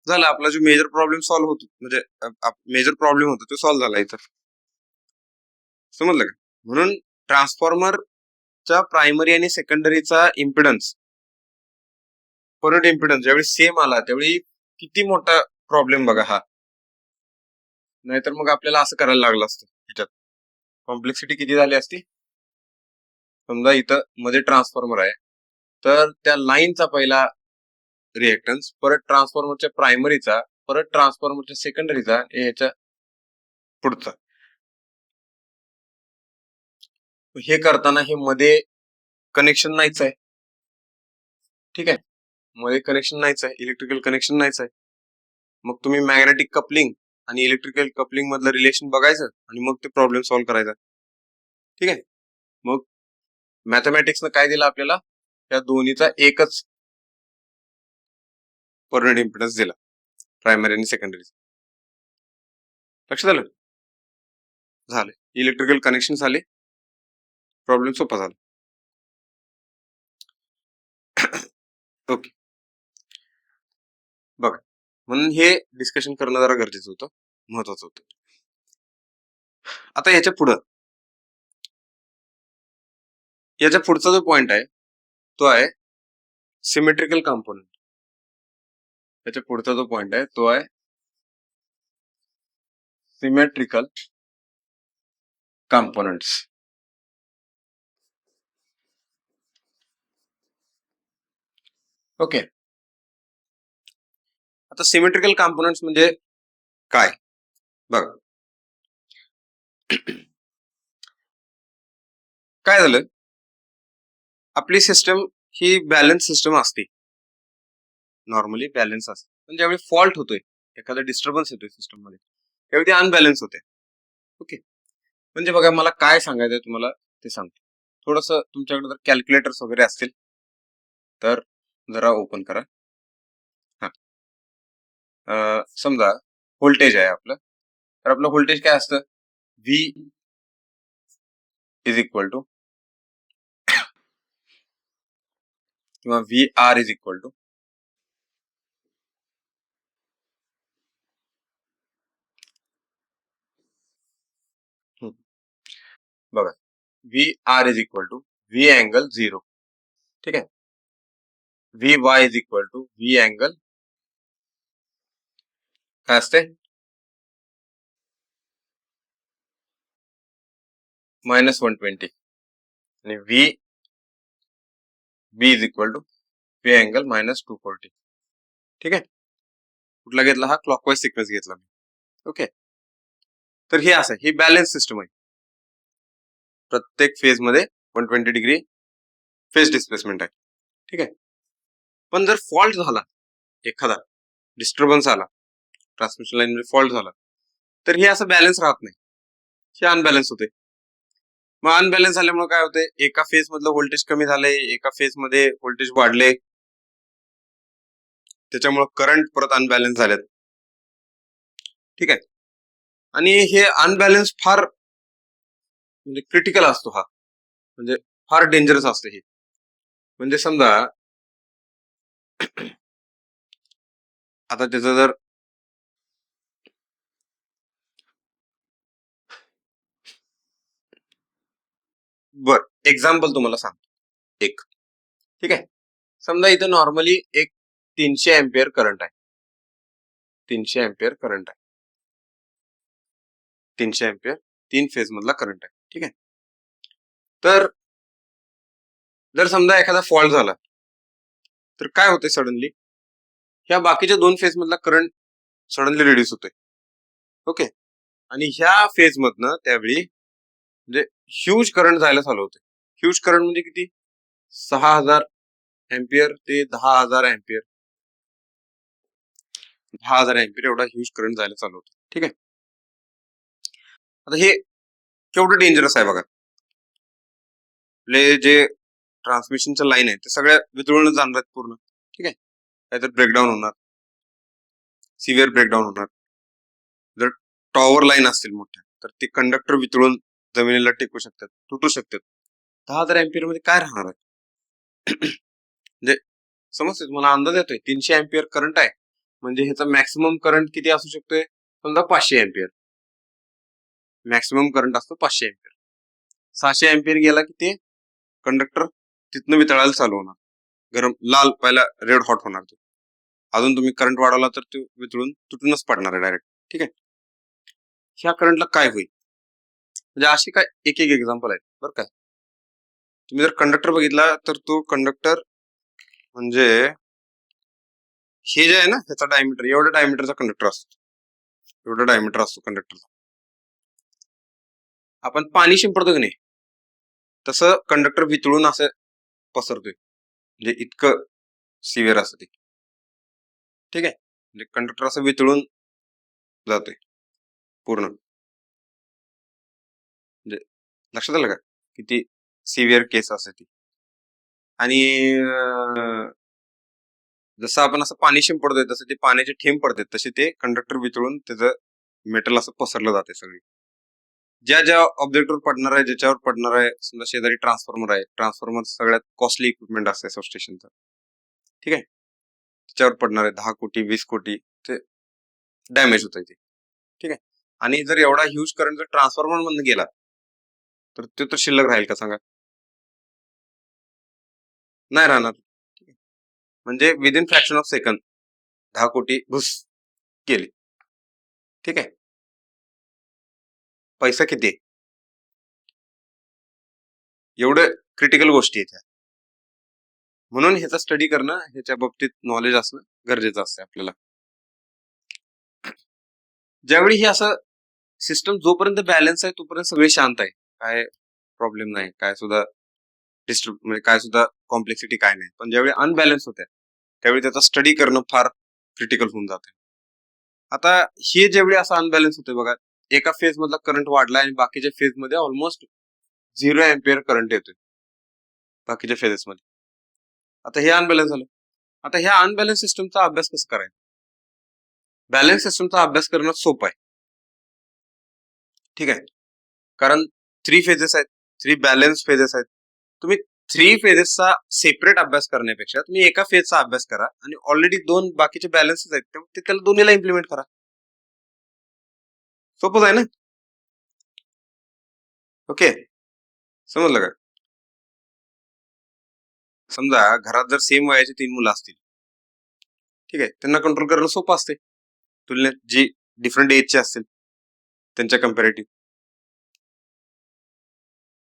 झालं आपला जो मेजर प्रॉब्लेम सॉल्व्ह होतो, म्हणजे मेजर प्रॉब्लेम होतो तो सॉल्व्ह झाला इथं. समजलं का? म्हणून ट्रान्सफॉर्मरच्या प्रायमरी आणि सेकंडरीचा इम्पिडन्स, परत इम्पिडन्स ज्यावेळी सेम आला त्यावेळी किती मोठा प्रॉब्लेम बघा हा. नाहीतर मग आपल्याला असं करायला लागलं असतं, ह्याच्यात कॉम्प्लेक्सिटी किती झाली असती. समजा इथं मध्ये ट्रान्सफॉर्मर आहे, तर त्या लाईनचा पहिला रिएक्टन्स, परत ट्रान्सफॉर्मरच्या प्रायमरीचा, परत ट्रान्सफॉर्मरच्या सेकंडरीचा, ह्याच्या पुढचा. हे करताना हे मध्ये कनेक्शन नाहीच आहे. ठीक आहे. मध्ये कनेक्शन नाहीच आहे, इलेक्ट्रिकल कनेक्शन नाहीच आहे. मग तुम्ही मॅग्नेटिक कपलिंग आणि इलेक्ट्रिकल कपलिंग मधलं रिलेशन बघायचं आणि मग ते प्रॉब्लेम सॉल्व्ह करायचा. ठीक आहे. मग मॅथमॅटिक्सनं काय दिलं आपल्याला, त्या दोन्हीचा एकच परमनंट इम्पिडन्स दिला, प्रायमरी आणि सेकंडरी. लक्षात आलं? झालं. इलेक्ट्रिकल कनेक्शन झाले, प्रॉब्लेम सोपा झाला. ओके. बघा, म्हणून हे डिस्कशन करणं जरा गरजेचं होतं, महत्वाचं होतं. आता याच्या पुढचा जो पॉइंट आहे तो आहे सिमेट्रिकल कॉम्पोनंट. याच्या पुढचा जो पॉइंट आहे तो आहे सिमेट्रिकल कॉम्पोनंट्स. ओके. आता सिमेट्रिकल कॉम्पोनंट्स म्हणजे काय बघा. काय झालं, आपली सिस्टम ही बॅलन्स सिस्टम असते, नॉर्मली बॅलन्स असते, पण ज्यावेळी फॉल्ट होतोय, एखादा डिस्टर्बन्स येतोय सिस्टम मध्ये, त्यावेळी ते अनबॅलन्स होते. ओके. म्हणजे बघा, मला काय सांगायचंय तुम्हाला ते सांगतो. थोडस तुमच्याकडे जर कॅल्क्युलेटर्स वगैरे असतील तर जरा ओपन करा. समजा व्होल्टेज आहे आपलं, तर आपलं व्होल्टेज काय असतं, व्ही इज इक्वल टू किंवा V R is equal to बघा, V R is equal to V angle 0. ठीक आहे. V Y is equal to V angle काय असते, -120. आणि V B is equal to V angle -240. ठीक आहे. कुठला घेतला, हा क्लॉकवाईज सिक्वेन्स घेतला मी. ओके. तर हे असं, ही बॅलन्स सिस्टम आहे. प्रत्येक फेज मध्ये 120 डिग्री फेज डिस्प्लेसमेंट आहे. ठीक आहे. पण जर फॉल्ट झाला, एखादा डिस्टर्बन्स आला, ट्रान्समिशन लाईन मध्ये फॉल्ट झाला, तर हे असं बॅलन्स राहत नाही, हे अनबॅलन्स होते. मग अनबॅलन्स झाल्यामुळे काय होते, एका फेज मधलं व्होल्टेज कमी झाले, एका फेज मध्ये व्होल्टेज वाढले, त्याच्यामुळे करंट परत अनबॅलन्स झालेत. ठीक आहे. आणि हे अनबॅलन्स फार म्हणजे क्रिटिकल असतो, हा म्हणजे फार डेंजरस असते हे. म्हणजे समजा आता त्याचं जर एक्झाम्पल तुम्हाला सांगतो एक. ठीक आहे. समजा इथं नॉर्मली एक 300 एम्पियर करंट आहे, 300 एम्पियर करंट आहे, 300 एम्पियर 3 फेज मधला करंट आहे. ठीक आहे. तर जर समजा एखादा फॉल्ट झाला, तर काय होते, सडनली ह्या बाकीच्या 2 फेज मधला करंट सडनली रिड्यूस होतोय. ओके. आणि ह्या फेज मधनं त्यावेळी म्हणजे ह्यूज करंट जायला चालू होते. ह्यूज करंट म्हणजे किती, 6000 एम्पियर ते 10,000 एम्पियर, 10,000 एम्पियर एवढा ह्यूज करंट जायला चालू होतं. ठीक आहे. आता हे केवढं डेंजरस आहे बघा. आपले जे ट्रान्समिशनच्या लाईन आहे ते सगळ्या वितळूनच जाणार आहेत पूर्ण. ठीक आहे. काहीतरी ब्रेकडाऊन होणार, सिव्हिअर ब्रेकडाऊन होणार. जर टॉवर लाईन असतील मोठ्या, तर ते कंडक्टर वितळून जमिनीला टेकू शकतात, तुटू शकतात. 10,000 एम्पियर मध्ये काय राहणार आहे? म्हणजे समजते तुम्हाला, अंदाज येतोय. 300 एम्पियर करंट आहे म्हणजे ह्याचा मॅक्सिमम करंट किती असू शकतोय, समजा 500 एम्पियर. मॅक्सिमम करंट असतो 500 एम्पियर. 600 एम्पियर गेला की ते कंडक्टर तिथनं वितळायला चालू होणार, गरम लाल, पहिला रेड हॉट होणार तो. अजून तुम्ही करंट वाढवला तर ते वितळून तुटूनच पडणार आहे डायरेक्ट. ठीक आहे. ह्या करंटला काय होईल, म्हणजे अशी काय एक एक एक्झाम्पल आहे बरं काय. तुम्ही जर कंडक्टर बघितला तर तो कंडक्टर म्हणजे हे जे आहे ना, ह्याचा डायमीटर, एवढा डायमीटरचा कंडक्टर असतो, एवढा डायमीटर असतो कंडक्टरचा. आपण पाणी शिंपडतो की नाही, तसं कंडक्टर वितळून असं पसरतोय, म्हणजे इतकं सिव्हिअर असते ती. ठीक आहे, म्हणजे कंडक्टर असं वितळून जातोय पूर्ण. म्हणजे लक्षात आलं का किती सिव्हिअर केस असते ती. आणि जसं आपण असं पाणी शिंपडतोय तसं ते पाण्याचे थेंब पडतात, तसे ते कंडक्टर वितळून त्याचं मेटल असं पसरलं जाते सगळी. ज्या ज्या ऑब्जेक्टवर पडणार आहे, ज्याच्यावर पडणार आहे, समजा शेजारी ट्रान्सफॉर्मर आहे, ट्रान्सफॉर्मर सगळ्यात कॉस्टली इक्विपमेंट असते सबस्टेशनचं. ठीक आहे, त्याच्यावर पडणार आहे 10 कोटी 20 कोटी ते डॅमेज होत ते. ठीक आहे, आणि जर एवढा ह्यूज करंट जर ट्रान्सफॉर्मर मधून गेला तर तो तर शिल्लक राहील का सांगा? नाही राहणार. ठीक आहे, म्हणजे विदिन फ्रॅक्शन ऑफ सेकंड 10 कोटी घुस गेले. ठीक आहे, पैसा किती आहे? एवढं क्रिटिकल गोष्टी आहेत. म्हणून ह्याचा स्टडी करणं, ह्याच्या बाबतीत नॉलेज असणं गरजेचं असतं आपल्याला. ज्यावेळी हे असं सिस्टम जोपर्यंत बॅलन्स आहे तोपर्यंत सगळे शांत आहे, काय प्रॉब्लेम नाही, काय सुद्धा डिस्टर्ब म्हणजे काय सुद्धा कॉम्प्लेक्सिटी काय नाही. पण ज्यावेळी अनबॅलन्स होते त्यावेळी त्याचा स्टडी करणं फार क्रिटिकल होऊन जाते. आता हे ज्यावेळी असं अनबॅलन्स होते बघा, एका फेज मधला करंट वाढला आणि बाकीच्या फेज मध्ये ऑलमोस्ट 0 एम्पियर करंट येतोय बाकीच्या फेजेस मध्ये. आता हे अनबॅलन्स झालं. आता ह्या अनबॅलन्स सिस्टमचा अभ्यास कसा करायचा? बॅलन्स सिस्टमचा अभ्यास करणं सोपं आहे. ठीक आहे, कारण 3 फेजेस आहेत, 3 बॅलन्स फेजेस आहेत. तुम्ही 3 फेजेसचा सेपरेट अभ्यास करण्यापेक्षा तुम्ही एका फेजचा अभ्यास करा आणि ऑलरेडी 2 बाकीचे बॅलन्सेस आहेत ते त्याला दोन्हीला इम्प्लिमेंट करा. सोपंच आहे ना? ओके, समजलं का? समजा घरात जर सेम वयाची 3 मुलं असतील, ठीक आहे, त्यांना कंट्रोल करणं सोपं असते तुलनेत जी डिफरंट एजचे असतील त्यांच्या कम्पॅरेटिव्ह.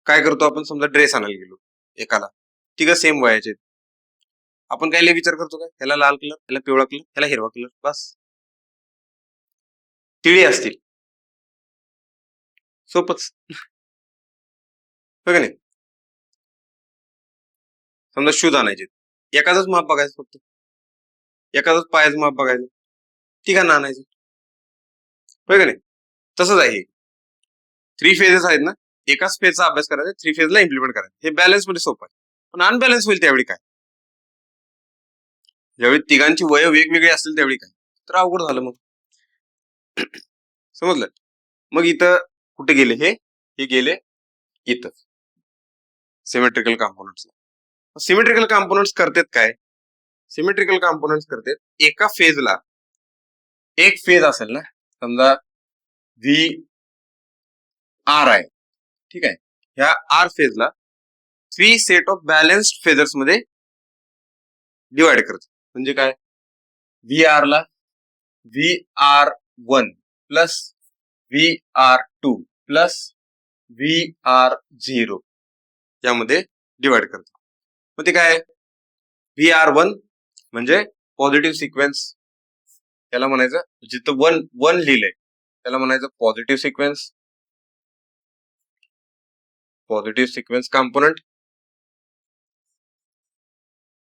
काय करतो आपण, समजा ड्रेस आणायला गेलो एकाला, तिघं सेम वयाचे आहेत. आपण काय लय विचार करतो, काय ह्याला लाल कलर, ह्याला पिवळा कलर, ह्याला हिरवा कलर, बस. तिळी असतील, सोपच, हो का नाही? समजा शूज आणायचे, एकाच माप बघायचं, फक्त एकाच पायाचं माप बघायचं, तिघांना आणायचं, हो का नाही? तसंच आहे, 3 फेजेस आहेत ना, एकाच फेजचा अभ्यास करायचा, 3 फेजला इम्प्लिमेंट करायचं. हे बॅलन्स मध्ये सोपं आहे. पण अनबॅलन्स होईल त्यावेळी काय? ज्यावेळी तिघांची वय वेगवेगळी असतील त्यावेळी काय, तर अवघड झालं मग. समजलं? मग इथं कुठे गेले हे गेले इथं सिमेट्रिकल कॉम्पोनंट्स. सिमेट्रिकल कॉम्पोनंट्स करतात काय? सिमेट्रिकल कॉम्पोनंट्स करतात एका फेजला, एक फेज असेल ना, समजा व्ही आर आहे, ठीक आहे, ह्या आर फेजला 3 सेट ऑफ बॅलन्स्ड फेजर्स मध्ये डिवाइड करतो. म्हणजे काय, व्ही आर ला VR1 plus VR2 plus VR0 यामध्ये डिवाइड करतो. मग ते काय, VR1 म्हणजे पॉझिटिव्ह सिक्वेन्स, त्याला म्हणायचं, जिथं 1 लिहिलंय त्याला म्हणायचं पॉझिटिव्ह सिक्वेन्स कॉम्पोनंट.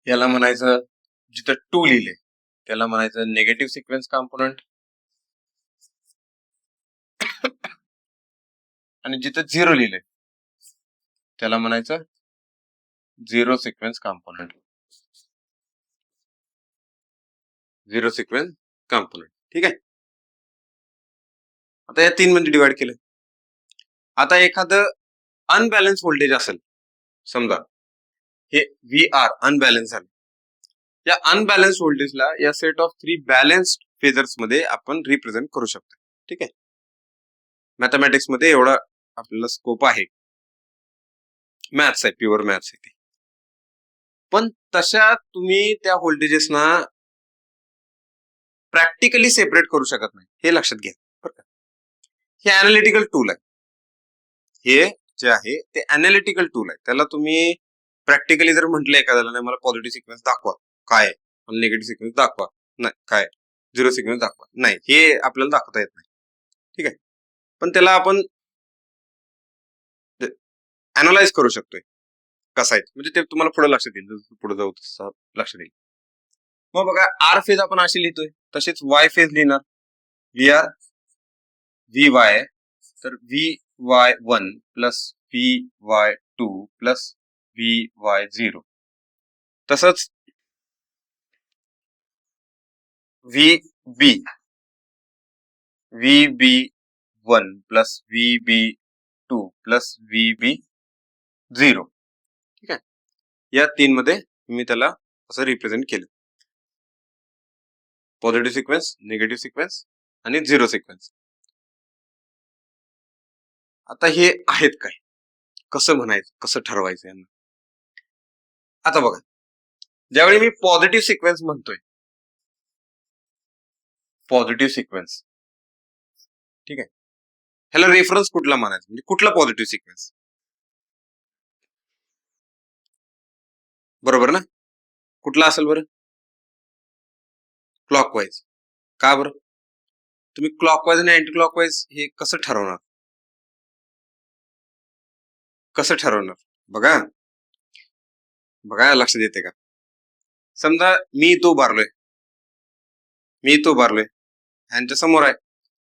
याला म्हणायचं, जिथं 2 लिहिले त्याला म्हणायचं निगेटिव्ह सिक्वेन्स कॉम्पोनंट. आणि जिथं 0 लिहिले त्याला म्हणायचं zero sequence component. Zero sequence component. ठीक आहे, आता या 3 मध्ये डिवाइड केलं. आता एखादं अनबॅलन्स व्होल्टेज असेल, समजा हे VR अनबॅलन्स झालं, या अनबॅलन्स व्होल्टेजला या सेट ऑफ 3 बॅलन्स्ड फेजर्स मध्ये आपण रिप्रेझेंट करू शकतो. ठीक आहे, मॅथमॅटिक्स मध्ये एवढा आपल्याला स्कोप आहे, मॅथ्स आहे, प्युअर मॅथ्स आहे ते. पण तशा तुम्ही त्या व्होल्टेजेसना प्रॅक्टिकली सेपरेट करू शकत नाही, हे लक्षात घ्या बरं का. हे अनालिटिकल टूल आहे, हे जे आहे ते अनालिटिकल टूल आहे. त्याला तुम्ही प्रॅक्टिकली जर म्हटलं एखाद्याला, नाही मला पॉझिटिव्ह सिक्वेन्स दाखवा, काय, मला निगेटिव्ह सिक्वेन्स दाखवा, नाही काय, झिरो सिक्वेन्स दाखवा, नाही, हे आपल्याला दाखवता येत नाही. ठीक आहे, पण त्याला आपण अनालाइज करू शकतोय कसं आहे, म्हणजे ते तुम्हाला पुढे लक्षात येईल, पुढे जाऊ लक्षात येईल. मग बघा आर फेज आपण अशी लिहितोय, तसेच वाय फेज लिहिणार. व्ही आर व्ही वाय, तर V Y 1 plus V Y 2 plus V Y 0. तसंच व्ही बी व्ही बी 1 प्लस व्ही बी 2 प्लस व्ही बी 0. ठीक आहे, या 3 मध्ये मी त्याला असं रिप्रेझेंट केलं. पॉझिटिव्ह सिक्वेन्स, निगेटिव्ह सिक्वेन्स आणि झिरो सिक्वेन्स. आता हे आहेत काय, कसं म्हणायचं, कसं ठरवायचं यांना? आता बघा, ज्यावेळी मी पॉझिटिव्ह सिक्वेन्स म्हणतोय, पॉझिटिव्ह सिक्वेन्स, ठीक आहे, ह्याला रेफरन्स कुठला मानायचा, म्हणजे कुठला पॉझिटिव्ह सिक्वेन्स? बरोबर ना? कुठला असेल बरं? क्लॉकवाईज. का बरं? तुम्ही क्लॉकवाईज आणि अँटी क्लॉकवाईज हे कसं ठरवणार? कसं ठरवणार? बघा बघा, लक्षात येते का? समजा मी तो उभारलोय, फॅनच्या समोर आहे,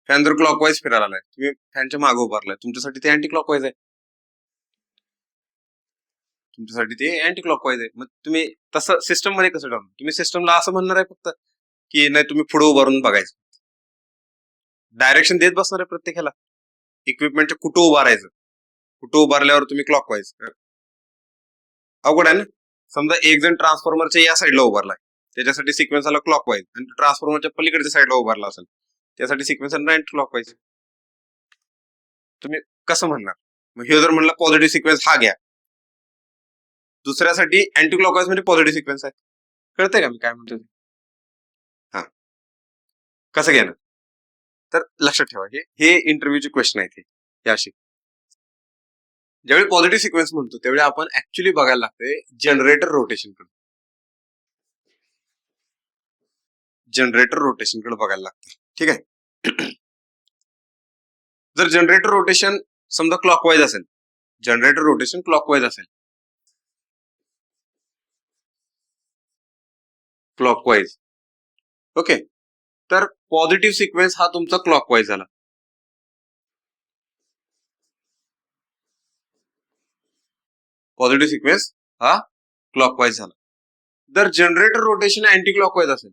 फॅन जर क्लॉकवाईज फिरायला आलाय, तुम्ही फॅनच्या मागे उभारलाय, तुमच्यासाठी ते अँटी क्लॉकवाईज आहे. तुमच्यासाठी ते अँटी क्लॉकवाईज आहे. मग तुम्ही तसं सिस्टम मध्ये कसं ठरवणार? तुम्ही सिस्टमला असं म्हणणार आहे फक्त की नाही, तुम्ही पुढे उभारून बघायचं, डायरेक्शन देत बसणार आहे प्रत्येकाला, इक्विपमेंटच्या कुठं उभारायचं, कुठं उभारल्यावर तुम्ही क्लॉकवाईज. अवघड आहे ना? समजा एक जण ट्रान्सफॉर्मरच्या या साईडला उभारलाय, त्याच्यासाठी सिक्वेन्स आला क्लॉकवाईज, आणि ट्रान्सफॉर्मरच्या पलीकडच्या साईडला उभारला असेल, त्यासाठी सिक्वेन्स आला अँटी क्लॉकवाईज. तुम्ही कसं म्हणणार? मग हे जर म्हणलं पॉझिटिव्ह सिक्वेन्स हा घ्या, दुसऱ्यासाठी अँटी क्लॉकवाईज म्हणजे पॉझिटिव्ह सिक्वेन्स आहे. कळतंय का मी काय म्हणतो? हा, कसं घेणार? तर लक्षात ठेवा, हे इंटरव्ह्यूचे क्वेश्चन आहेत. हे अशी ज्यावेळी पॉझिटिव्ह सिक्वेन्स म्हणतो त्यावेळी आपण ऍक्च्युली बघायला लागतंय जनरेटर रोटेशन कडे. जनरेटर रोटेशन कडे बघायला लागतं. ठीक आहे. जर जनरेटर रोटेशन समजा क्लॉकवाईज असेल, जनरेटर रोटेशन क्लॉकवाईज असेल, क्लॉकवाईज, ओके, तर पॉझिटिव्ह सिक्वेन्स हा तुमचा क्लॉकवाईज झाला. पॉझिटिव्ह सिक्वेन्स हा क्लॉकवाईज झाला. जर जनरेटर रोटेशन अँटी क्लॉकवाईज असेल,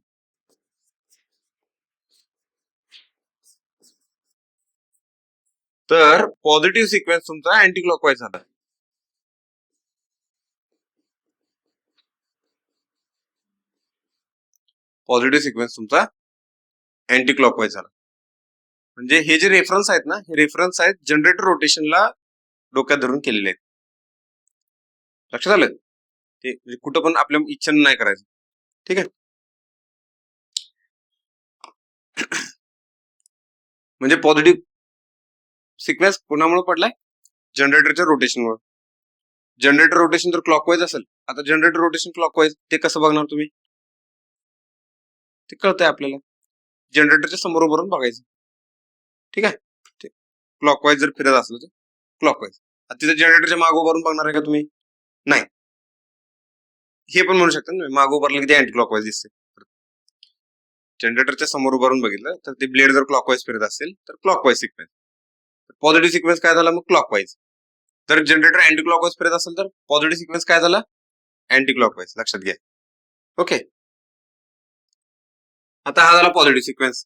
तर पॉझिटिव्ह सिक्वेन्स तुमचा अँटी क्लॉकवाईज झाला. पॉझिटिव्ह सिक्वेन्स तुमचा अँटी क्लॉकवाईज झाला. म्हणजे हे जे रेफरन्स आहेत ना, हे रेफरन्स आहेत जनरेटर रोटेशनला डोक्यात धरून केलेले आहेत. लक्षात आलं? ते म्हणजे कुठं पण आपल्या इच्छेनं नाही करायचं. ठीक आहे. म्हणजे पॉझिटिव्ह सिक्वेन्स कोणामुळे पडलाय? जनरेटरच्या रोटेशनमुळे. जनरेटर रोटेशन जर क्लॉकवाईज असेल, आता जनरेटर रोटेशन क्लॉकवाईज ते कसं बघणार तुम्ही? ते कळतंय आपल्याला, जनरेटरच्या समोर उभारून बघायचं. ठीक आहे. क्लॉकवाईज जर फिरत असलं तर क्लॉकवाईज. तिथे जनरेटरच्या मागे उभारून बघणार आहे का तुम्ही? नाही. हे पण म्हणू शकता ना, मागे उभारलं की ते अँटी क्लॉकवाईज दिसते. जनरेटरच्या समोर उभारून बघितलं तर ते ब्लेड जर क्लॉकवाईज फिरत असेल तर क्लॉकवाईज सिक्वेन्स. पॉझिटिव्ह सिक्वेन्स काय झाला? मग क्लॉकवाईज. जर जनरेटर अँटी क्लॉकवाईज फिरत असेल तर पॉझिटिव्ह सिक्वेन्स काय झाला? Anti clockwise. लक्षात घ्या. ओके, आता हा झाला पॉझिटिव्ह सिक्वेन्स.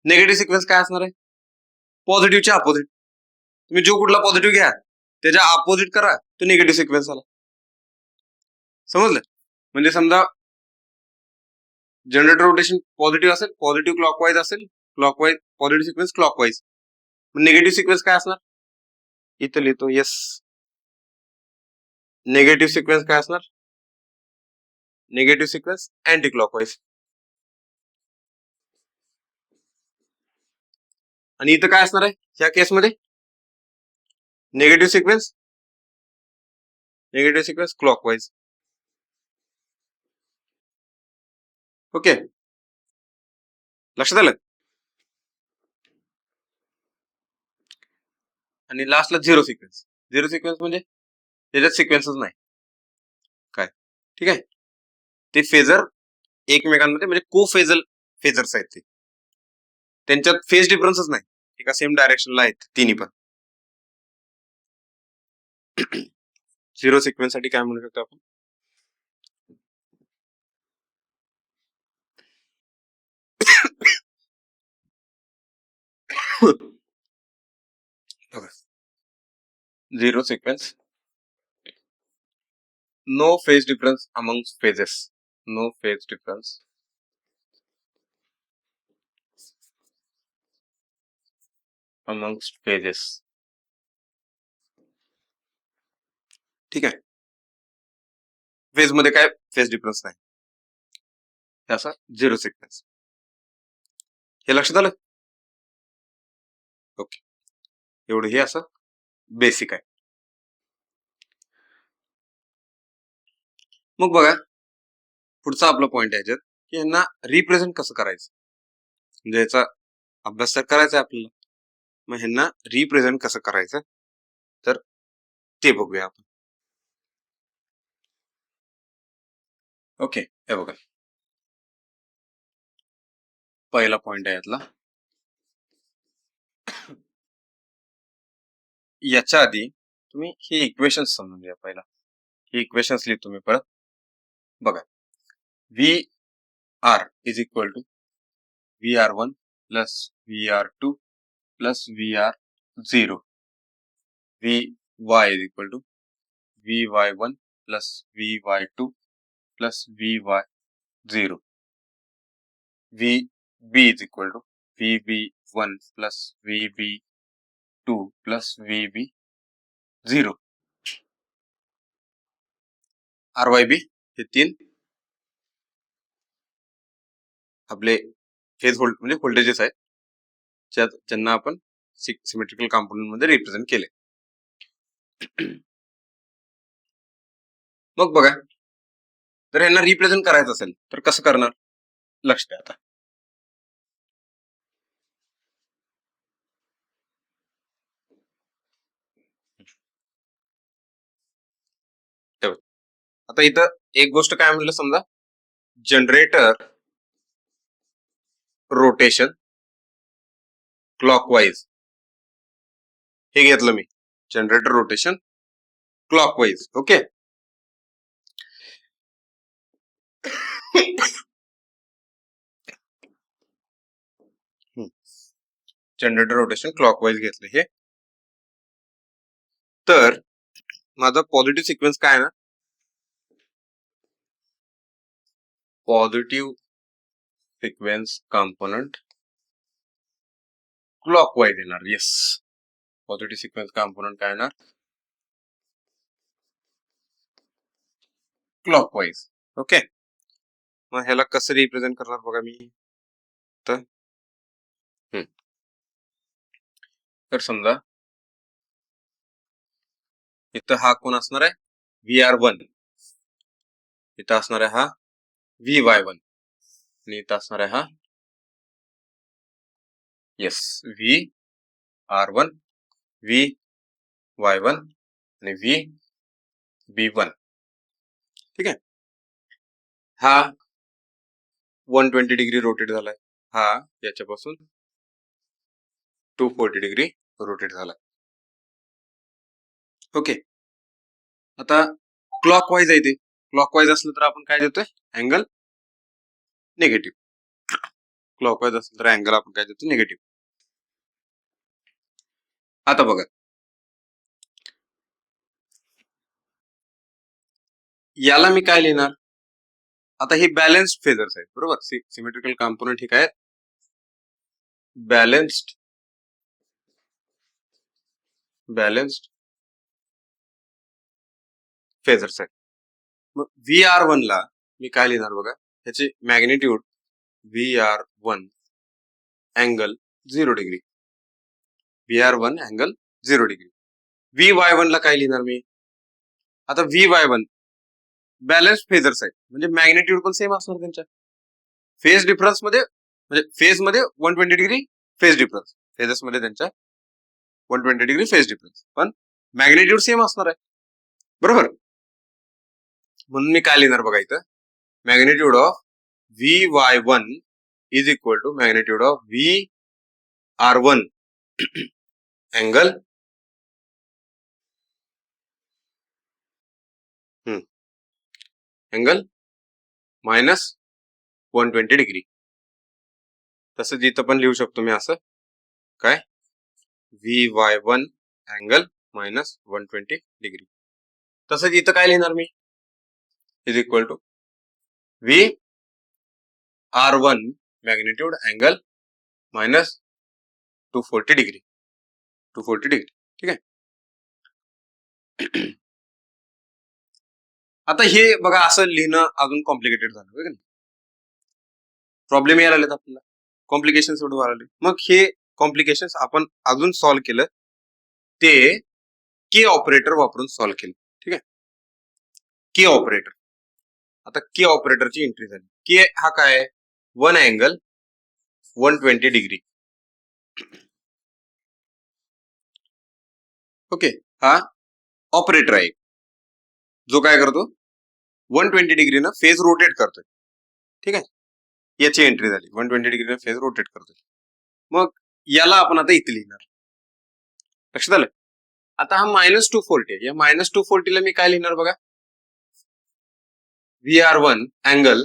निगेटिव्ह सिक्वेन्स काय असणार आहे? पॉझिटिव्हच्या अपोजिट. तुम्ही जो कुठला पॉझिटिव्ह घ्या त्याच्या अपोजिट करा, तो निगेटिव्ह सिक्वेन्स आला. समजलं? म्हणजे समजा जनरेटर रोटेशन पॉझिटिव्ह असेल, पॉझिटिव्ह क्लॉकवाईज असेल, clockwise positive sequence clockwise. Negative sequence काय असणार? इथं लिहितो. येस, निगेटिव्ह सिक्वेन्स काय असणार? Negative sequence anti clockwise. आणि इथं काय असणार आहे या केसमध्ये? Negative sequence clockwise. ओके, लक्षात आलं? आणि लास्टला झिरो सिक्वेन्स. झिरो सिक्वेन्स म्हणजे त्याच्यात सिक्वेन्सच नाही काय. ठीक आहे, ते फेजर एकमेकांमध्ये म्हणजे को-फेजल फेजर्स आहेत ते, त्यांच्यात फेज डिफरन्सच नाही, एका सेम डायरेक्शनला आहेत तिन्ही पण. झिरो सिक्वेन्स साठी काय म्हणू शकतो आपण? Zero sequence, no phase difference amongst phases, no phase difference amongst phases. ठीक आहे, फेज मध्ये काय फेज डिफरन्स नाही, हे असा झिरो सिक्वेन्स. हे लक्षात आलं? ओके, एवढं हे असं बेसिक आहे. मग बघा पुढचा आपला पॉइंट आहे याच्यात की यांना रिप्रेझेंट कसं करायचं, म्हणजे याचा अभ्यास तर करायचा आहे आपल्याला, मग ह्यांना रिप्रेझेंट कसं करायचं तर ते बघूया आपण. ओके, हे बघा पहिला पॉइंट आहे यातला. याच्या आधी तुम्ही हे इक्वेशन्स समजून घ्या. पहिला हे इक्वेशन्स लिहितो मी परत. बघा, V R is equal to V R one plus V R two plus V R zero, V Y is equal to V Y one plus V Y two plus V Y zero, V B is equal to V B one plus V B two plus V B zero, R Y B हे तीन आपले phase म्हणजे voltages आहेत ज्यांना आपण symmetrical component मध्ये represent केले. मग बघा, जर यांना रिप्रेझेंट करायचं असेल तर कसं करणार, लक्ष द्या आता. आता इथं एक गोष्ट काय म्हणलं, समजा जनरेटर रोटेशन क्लॉकवाईज, हे घेतलं मी, generator rotation clockwise. Okay, generator rotation clockwise घेतलं हे, तर माझा पॉझिटिव्ह सिक्वेन्स काय आहे ना, पॉझिटिव्ह सिक्वेन्स कॉम्पोनंट क्लॉकवाईज येणार. येस, पॉझिटिव्ह सिक्वेन्स कॉम्पोनंट काय येणार, क्लॉकवाईज. ओके, मग ह्याला कसं रिप्रेझेंट करणार बघा मी. तर समजा इथं हा कोण असणार आहे, व्ही आर वन, इथं असणार आहे हा व्ही वाय वन, आणि इथं असणार आहे हा, yes, V R one, V Y one आणि व्ही बी वन. ठीक आहे, हा 120 डिग्री रोटेट झालाय, हा याच्यापासून 240 डिग्री रोटेट झालाय. ओके, आता क्लॉकवाईज आहे ते, क्लॉकवाईज असलं तर आपण काय देतोय, अँगल निगेटिव्ह. क्लॉकवाईज असलं तर अँगल आपण काय देतो, निगेटिव्ह. आता बघा, याला मी काय लिहिणार, आता हे बॅलन्स्ड फेजर्स आहेत, बरोबर, सिमेट्रिकल कॉम्पोनंट हे काय, बॅलन्स्ड फेजर्स आहेत. मग व्ही आर वन ला मी काय लिहिणार बघा, ह्याचे magnitude V R one angle 0 degree, V R one angle 0 degree. V Y one ला काय लिहिणार मी, आता V Y one balance phasors आहेत, म्हणजे मॅग्निट्यूड पण सेम असणार त्यांच्या, फेज डिफरन्स मध्ये म्हणजे फेज मध्ये 120 डिग्री फेज डिफरन्स, फेजेस मध्ये त्यांच्या 120 डिग्री फेज डिफरन्स, पण मॅग्निट्यूड सेम असणार आहे, बरोबर. म्हणून मी काय लिहिणार बघा इथं, magnitude of Vy1 is equal to magnitude of VR1 angle minus 120 degree. तसंच इथं पण लिहू शकतो मी असं काय Vy1 angle minus 120 डिग्री. तसंच इथं काय लिहिणार मी is equal to VR1 magnitude angle minus 240 degree. 240 degree. ठीक आहे. आता हे बघा असं लिहिणं अजून कॉम्प्लिकेटेड झालं बघा. प्रॉब्लेम यायला लागलेत आपल्याला, कॉम्प्लिकेशन एवढं वाढले. मग हे कॉम्प्लिकेशन्स आपण अजून सॉल्व्ह केलं ते के ऑपरेटर वापरून सॉल्व्ह केलं. ठीक आहे. के ऑपरेटर. आता के ऑपरेटरची एंट्री झाली. के हा काय आहे 1 अँगल 120 डिग्री. ओके. हा ऑपरेटर आहे जो काय करतो 120 डिग्रीनं फेज रोटेट करतोय. ठीक आहे. याची एंट्री झाली 120 डिग्रीनं फेज रोटेट करतोय. मग याला आपण आता इथे लिहिणार. लक्षात आलं. आता हा -240 आहे. या -240 ला मी काय लिहिणार बघा VR1 अँगल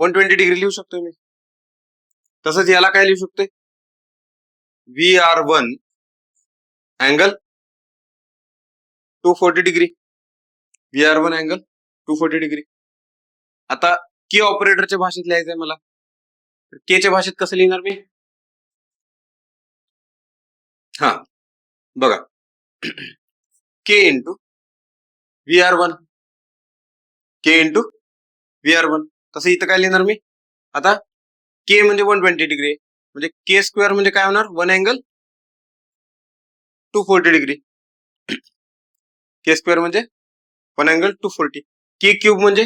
120 डिग्री लिहू शकतोय मी. तसंच याला काय लिहू शकतोय VR1 angle 240 degree. VR1 angle 240 degree. आता के ऑपरेटरच्या भाषेत लिहायचंय मला. के च्या भाषेत कसं लिहिणार मी हा बघा के इंटू VR1 के इंटू VR1. तसं इथं काय लिहिणार मी आता के म्हणजे 120 डिग्री म्हणजे के स्क्वेअर म्हणजे काय होणार 1 अँगल 240 डिग्री. के स्क्वेअर म्हणजे 1 अँगल 240. के क्यूब म्हणजे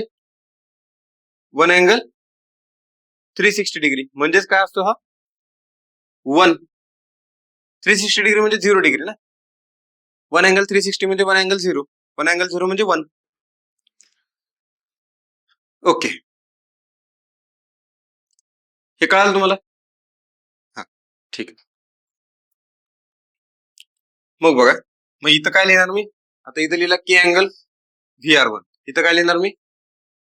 1 अँगल 360 डिग्री. म्हणजेच काय असतो हा 1 360 डिग्री म्हणजे 0 डिग्री ना. 1 अँगल 360 म्हणजे 1 अँगल 0. 1 अँगल 0 म्हणजे 1. ओके. हे कळालं तुम्हाला. हा ठीक आहे. मग बघा मग इथं काय लिहिणार मी आता इथं लिहिलं के अँगल VR1. इथं काय लिहिणार मी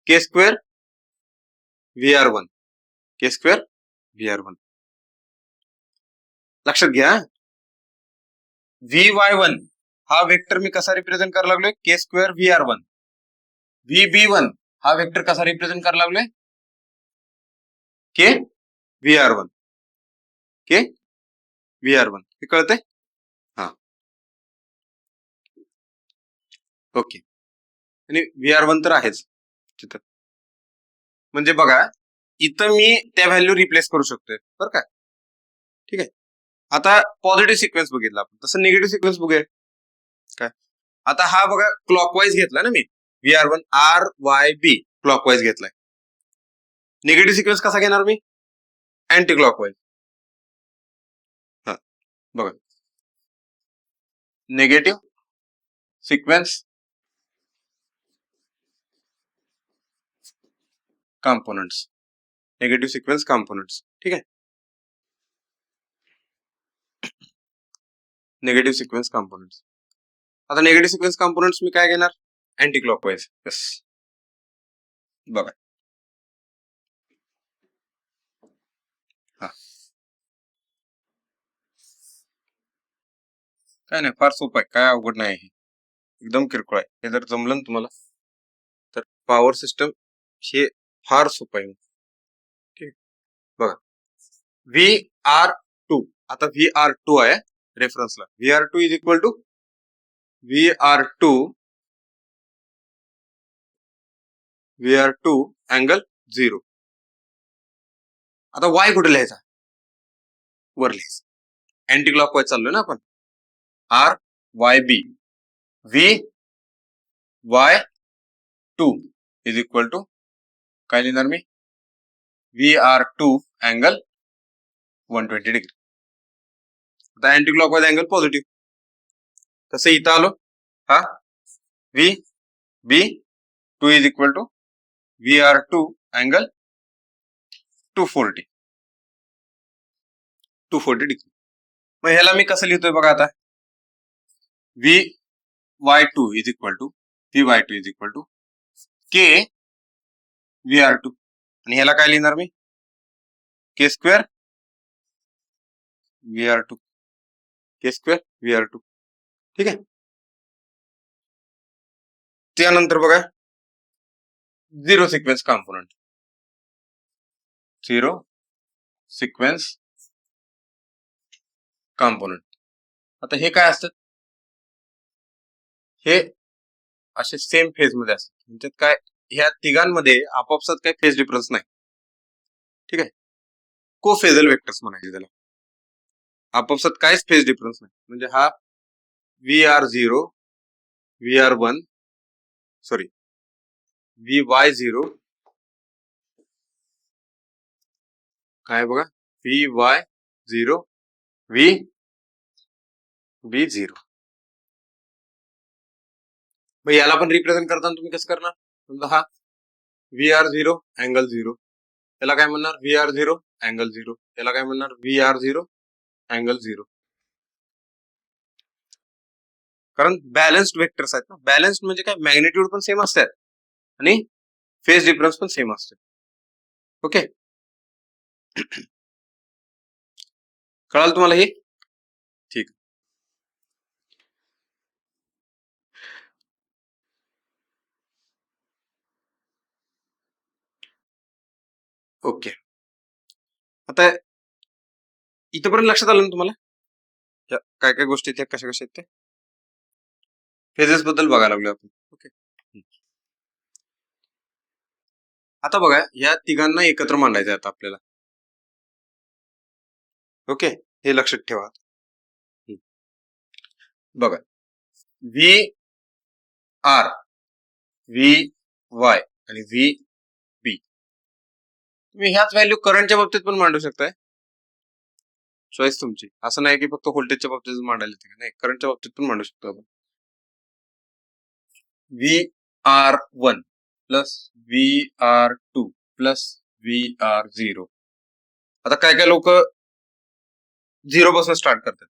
के स्क्वेअर VR1 के स्क्वेअर VR1. लक्षात घ्या Vy1 हा वेक्टर मी कसा रिप्रेझेंट करायला लागलोय के स्क्वेअर VR1. VB1 हा वेक्टर कसा रिप्रेझेंट करायला लागलोय के VR1 के VR1. हे कळतंय. हा ओके. आणि VR1 तर आहेच तिथं. म्हणजे बघा इथं मी त्या व्हॅल्यू रिप्लेस करू शकतोय बरं का. ठीक आहे. आता पॉझिटिव्ह सिक्वेन्स बघितला आपण तसं निगेटिव्ह सिक्वेन्स बघूया काय. आता हा बघा क्लॉकवाईज घेतला ना मी VR1 RYB क्लॉकवाईज घेतलाय. निगेटिव्ह सिक्वेन्स कसा घेणार मी अँटी क्लॉकवाईज. हा बघा negative sequence components. Negative sequence components. ठीक आहे. Negative sequence components. आता निगेटिव्ह सिक्वेन्स कंपोनेंट्स मी काय घेणार अँटी क्लॉकवाईज. यस बघा हा काय नाही फार सोपं आहे. काय अवघड नाही. हे एकदम किरकोळ आहे. हे जर जमलं ना तुम्हाला तर पॉवर सिस्टम हे फार सोपं आहे. ठीक बघा VR2 आता VR2 आहे रेफरन्सला. VR2 is equal to VR2 angle 0. आता Y कुठे लिहायचा वर लिहायचा. अँटी क्लॉकवाईज चाललोय ना आपण. RYB VY2 is equal to काय लिहिणार मी VR2 अँगल 120 डिग्री. आता अँटी क्लॉकवाईज अँगल पॉझिटिव्ह. तसं इथं आलो हा VB2 is equal to VR2 angle 240 degree. मग ह्याला मी कसं लिहितोय बघा आता, Vy2 is equal to K VR2 आणि ह्याला काय लिहिणार मी, K² VR2 ठीक आहे. त्यानंतर बघा झिरो सिक्वेन्स कॉम्पोनंट. आता हे काय असतं, हे असे सेम फेज मध्ये असतात. म्हणजे काय, ह्या तिघांमध्ये आपापसात काही फेज डिफरन्स नाही. ठीक आहे, को-फेजल वेक्टर्स म्हणायचे त्याला. आपापसात काहीच फेज डिफरन्स नाही. म्हणजे हा VR0 VR1 सॉरी Vy0 काय बघा, Vy0 V0. मग याला पण रिप्रेझेंट करताना तुम्ही कसं करणार, समजा हा VR0 अँगल 0, याला काय म्हणणार VR0 अँगल 0, याला काय म्हणणार VR0 अँगल 0. कारण बॅलन्स्ड वेक्टर्स आहेत ना. बॅलन्स्ड म्हणजे काय, मॅग्निट्यूड पण सेम असतात आणि फेज डिफरन्स पण सेम असते. ओके, कळाल तुम्हाला हे? ठीक. ओके, आता इथपर्यंत लक्षात आलं ना तुम्हाला काय काय गोष्टी त्या कशा कशा आहेत ते, फेजेस बद्दल बघायला लागलो आपण. ओके, आता बघा या तिघांना एकत्र मांडायचं आता आपल्याला. ओके, हे लक्षात ठेवा. बघा VR VY आणि VB तुम्ही ह्याच व्हॅल्यू करंटच्या बाबतीत पण मांडू शकताय, चॉईस तुमची. असं नाही की फक्त व्होल्टेजच्या बाबतीत मांडायला, नाही, करंटच्या बाबतीत पण मांडू शकतो आपण. VR1 plus VR2 plus VR0. आता काय काय लोक 0 पासून स्टार्ट करतात,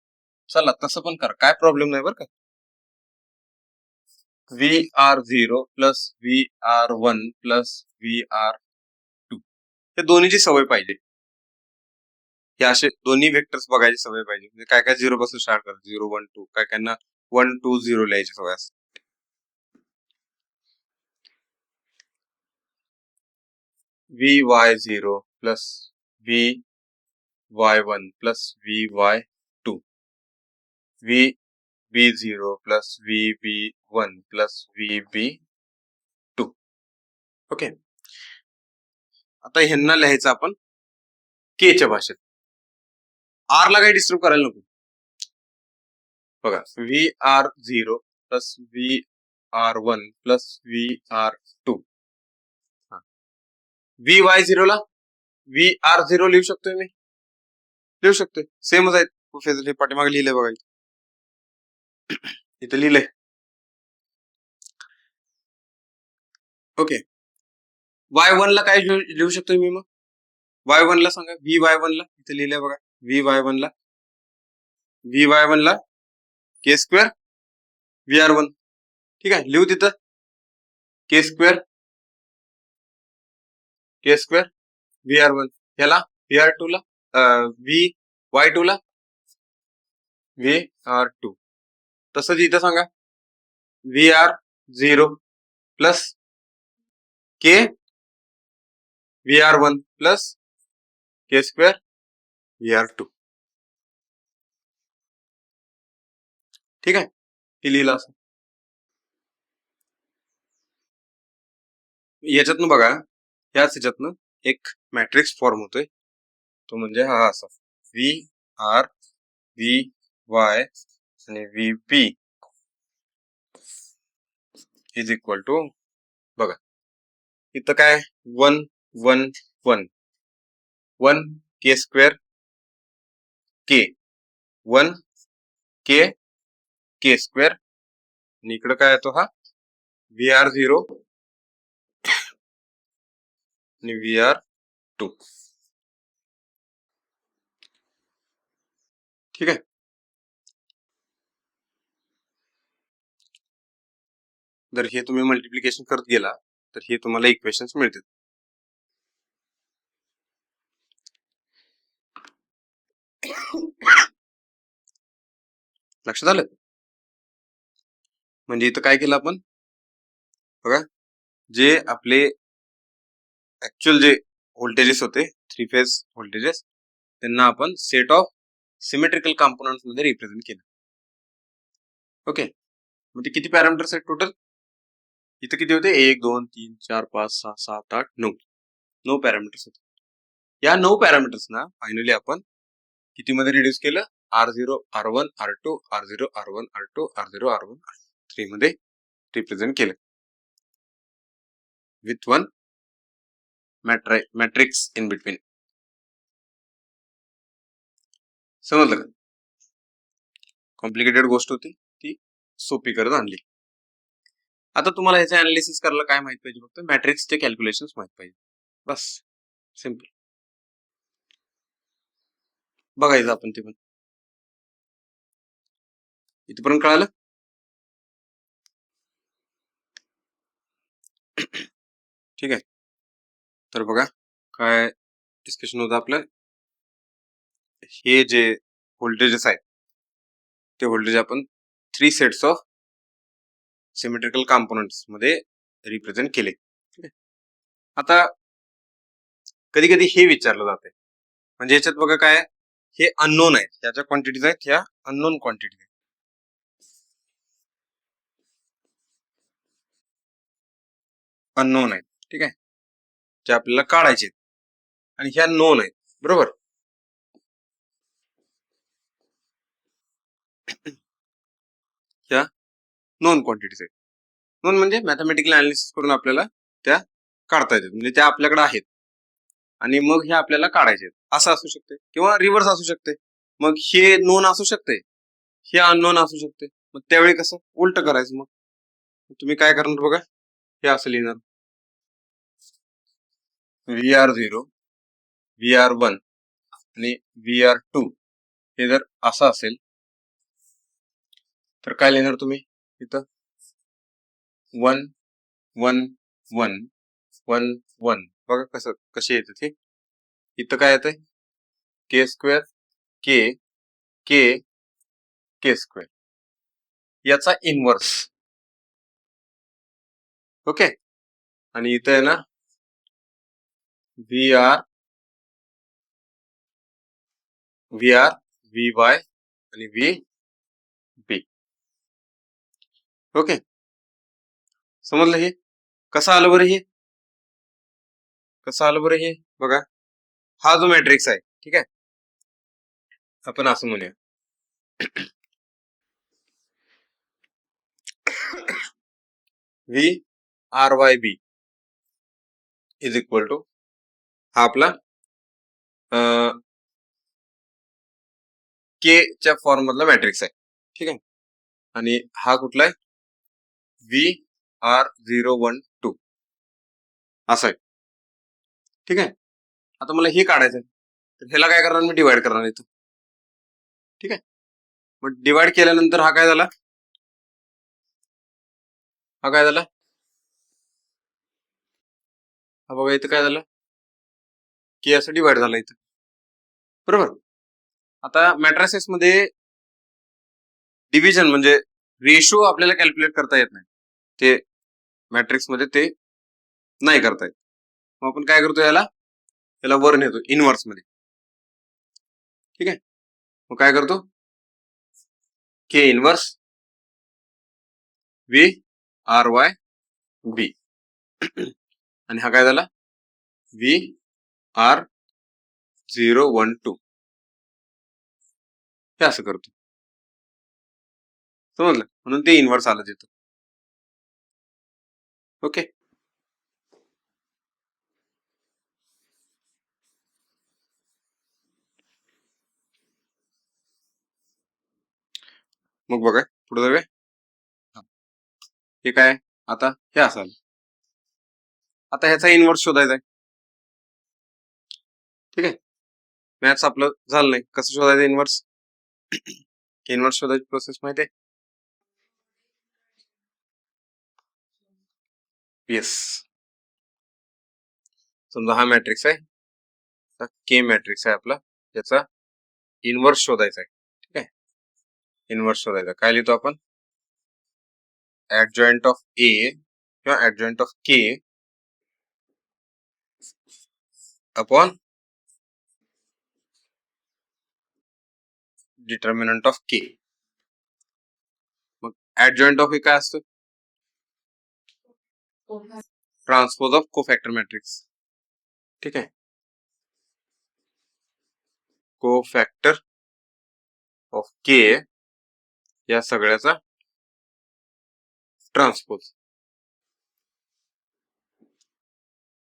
चला तसं पण करा, काय प्रॉब्लेम नाही बरं का. VR0 plus VR1 plus VR2 हे दोन्हीची सवय पाहिजे. हे असे दोन्ही वेक्टर्स बघायची सवय पाहिजे. म्हणजे काय काय 0 पासून स्टार्ट करतात, 0 1 2, काय कायना 1 2 0 लिहायची सवय असते. Vy0 plus Vy1 plus Vy2 VB0 plus VB1 plus VB2. Okay, आता ह्यांना लिहायचं आपण के च्या भाषेत. आर ला काही डिस्टर्ब करायला नको. बघा VR0 plus VR1 plus VR2. Vy0 ला VR0 लिहू शकतोय मी, लिहू शकतोय, सेमच आहेत फेजर. हे पाठीमागे लिहिलंय बघा, इथं लिहिलंय. ओके, Y1 ला काय लिहू शकतोय मी, मग Y1 ला सांगा, Vy1 ला इथे लिहिलंय बघा, Vy1 ला K² VR1. ठीक आहे, लिहू तिथं K² VR1. याला VR2 ला Vy2 ला VR2. तसंच इथं सांगा VR0 plus K VR1 plus K² VR2. ठीक आहे, हे लिहिलं असं. याच्यातनं बघा, याच ह्याच्यातनं एक मॅट्रिक्स फॉर्म होतोय, तो म्हणजे हा असा VR VY आणि VP इज इक्वल टू, बघा इथं काय 1 1 1 1 K² K 1 K K² आणि इकडं काय येतो हा VR0 आणि VR2. ठीक आहे. जर हे तुम्ही मल्टिप्लिकेशन करत गेला तर हे तुम्हाला इक्वेशन्स मिळतील. लक्षात आलं? म्हणजे इथं काय केलं आपण बघा, जे आपले ऍक्च्युअल जे व्होल्टेजेस होते, 3 फेज व्होल्टेजेस, त्यांना आपण सेट ऑफ सिमेट्रिकल कॉम्पोनंट्स मध्ये रिप्रेझेंट केलं. ओके, मग ते किती पॅरामीटर्स आहेत टोटल? इथं किती होते? 1 2 3 4 5 6 7 8 9 9 पॅरामीटर्स होते. या 9 पॅरामीटर्स ना फायनली आपण किती मध्ये रिड्यूस केलं? R0 R1 R2 R0 R1 R2 R0 R1 R3 मध्ये रिप्रेझेंट केलं with one matrix in between. समजलं का? कॉम्प्लिकेटेड गोष्ट होती, ती सोपी करत आणली. आता तुम्हाला ह्याचं अनालिसिस करायला काय माहित पाहिजे? फक्त मॅट्रिक्सचे कॅल्क्युलेशन्स माहित पाहिजे, बस. सिम्पल. बघायचं आपण ते पण. इथपर्यंत कळालं? ठीक आहे. तर बघा काय डिस्कशन होतं आपलं. हे जे व्होल्टेजेस आहेत ते व्होल्टेज आपण 3 सेट्स ऑफ सिमेट्रिकल कॉम्पोनंट्स मध्ये रिप्रेझेंट केले. आता कधी कधी हे विचारलं जाते, म्हणजे याच्यात बघा काय, हे अननोन आहेत, ह्याच्या क्वांटिटीज आहेत, ह्या अननोन क्वांटिटी आहेत. अननोन आहेत, ठीक आहे, जे आपल्याला काढायचे आहेत, आणि ह्या नोन आहेत, बरोबर. ह्या नोन क्वांटिटीज आहेत. नोन म्हणजे मॅथमॅटिकल अनालिसिस करून आपल्याला त्या काढता येतात, म्हणजे त्या आपल्याकडे आहेत आणि मग हे आपल्याला काढायचे आहेत. असं असू शकते किंवा रिव्हर्स असू शकते. मग हे नोन असू शकते, हे अननोन असू शकते. मग त्यावेळी कसं उलट करायचं? मग तुम्ही काय करणार बघा, हे असं लिहिणार VR0 VR1 आणि VR2. हे जर असं असेल तर काय लिहिणार तुम्ही इथं? 1 1 1 1 1. बघा कसं कसे येतात हे. इथं काय येतंय? के स्क्वेअर के के के स्क्वेअर, याचा इनवर्स. ओके, आणि इथं आहे ना VR VR VY आणि VB. ओके, समजलं? हे कसं आलं बरं? हे कसं आलं बरं? हे बघा, हा जो मॅट्रिक्स आहे, ठीक आहे, आपण असं म्हणूया VRYB इज इक्वल टू, हा आपला के च्या फॉर्म मधला मॅट्रिक्स आहे, ठीक आहे, आणि हा कुठला आहे? VR012 असं आहे, ठीक आहे. आता मला हे काढायचं आहे, तर ह्याला काय करणार? मी डिवाइड करणार इथं, ठीक आहे. मग डिवाइड केल्यानंतर हा काय झाला? हा काय झाला? हा बघा, इथं काय झालं? के असं डिवाइड झालं इथं, बरोबर. आता मॅट्रिसेस मध्ये डिव्हिजन म्हणजे रेशो आपल्याला कॅल्क्युलेट करता येत नाही, ते मॅट्रिक्स मध्ये ते नाही करता येत. मग आपण काय करतो? याला वर नेतो इनवर्स मध्ये, ठीक आहे. मग काय करतो? के इनवर्स VRYB आणि हा काय झाला? VR012. हे असं करतो, समजलं? म्हणून ते इनवर्स आलं तिथं. ओके, मग बघा पुढे जाऊया. हे काय? आता हे असं आलं. आता ह्याचा इनवर्स शोधायचा आहे, ठीक आहे. मॅथ्स आपलं झालं नाही. कसं शोधायचं इनवर्स? इन्व्हर्स शोधायची प्रोसेस माहिती आहे? येस. समजा हा मॅट्रिक्स आहे, के मॅट्रिक्स आहे आपला, याचा इन्व्हर्स शोधायचा आहे. ठीक आहे, इन्व्हर्स शोधायचा. काय लिहितो आपण? ऍडजॉइंट ऑफ ए किंवा adjoint of K upon determinant of K. मग ऍडजॉइंट ऑफ ए काय असतं? Transpose of cofactor matrix. ठीक आहे, कोफॅक्टर ऑफ के या सगळ्याचा transpose.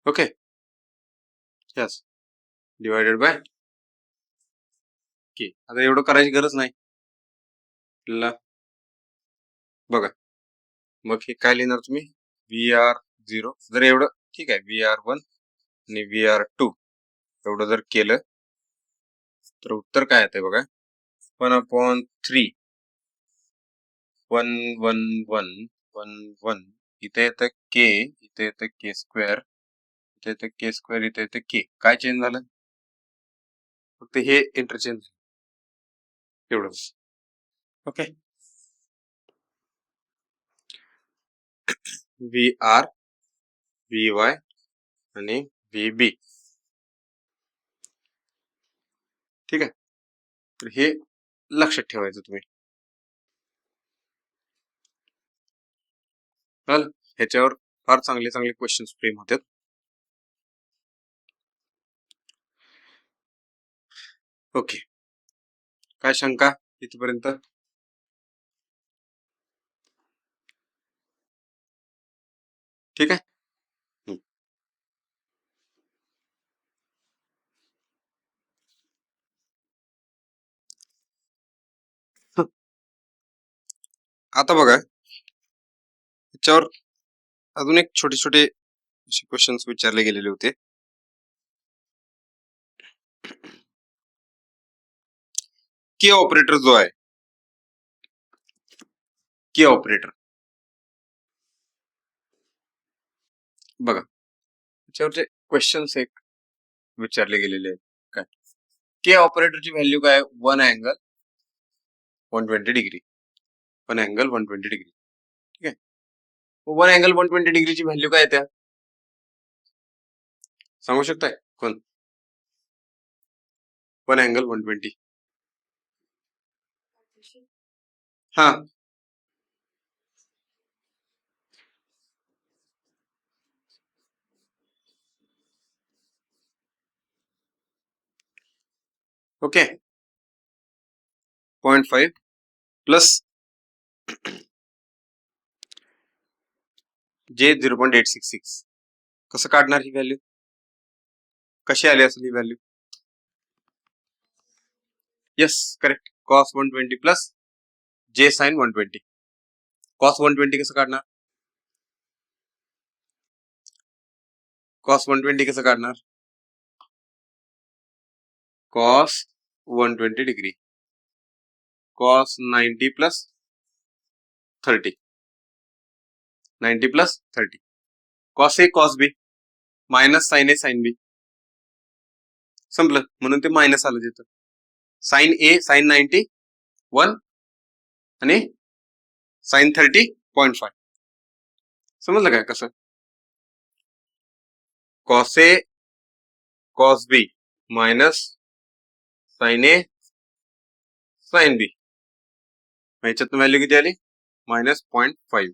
Okay, yes, divided by K. आता एवढं करायची गरज नाही आपल्याला. बघा, मग हे काय लिहिणार तुम्ही? VR0 जर एवढं, ठीक आहे, VR1 आणि VR2 एवढं जर केलं तर उत्तर काय येते बघा? 1/3 1 1 1 1 1. इथे येतं के, इथे येतं के स्क्वेअर, इथे येतं के स्क्वेअर, इथे येतं के. काय चेंज झालं? फक्त हे इंटरचेंज एवढंच. ओके, VR, VY आणि VB. ठीक आहे, तर हे लक्षात ठेवायचं तुम्ही. चालेल, ह्याच्यावर फार चांगले चांगले क्वेश्चन्स फ्रेम होतात. ओके, काय शंका इथपर्यंत? ठीक आहे, आता बघा याच्यावर अजून एक छोटे छोटे क्वेश्चन्स विचारले गेलेले होते. के ऑपरेटर जो आहे, के ऑपरेटर बघा, याच्यावरचे क्वेश्चन्स एक विचारले गेलेले आहेत. काय के ऑपरेटरची व्हॅल्यू काय? 1 अँगल 120 डिग्री, 1 अँगल 120 डिग्री. ठीक आहे, 1 अँगल 120 डिग्रीची व्हॅल्यू काय त्या सांगू शकताय कोण? 1 अँगल 120. हा, ओके, 0.5 प्लस जे 0.866. कसं काढणार ही व्हॅल्यू? कशी आली असेल ही value? Yes, correct. Cos 120 plus J sine 120. Cos 120 कसं काढणार? कॉस 120 कसं काढणार? Cos 120 degree, cos 90 plus 30, 90 plus 30. Cos A cos B minus sine A sine B. संपलं, म्हणून ते मायनस आलं तिथं. साइन ए साइन 90 1 आणि साइन 30.5. समजलं काय कसं? Cos A cos B minus sine A sine बी. ह्याच्यात व्हॅल्यू किती आली? मायनस 0.5.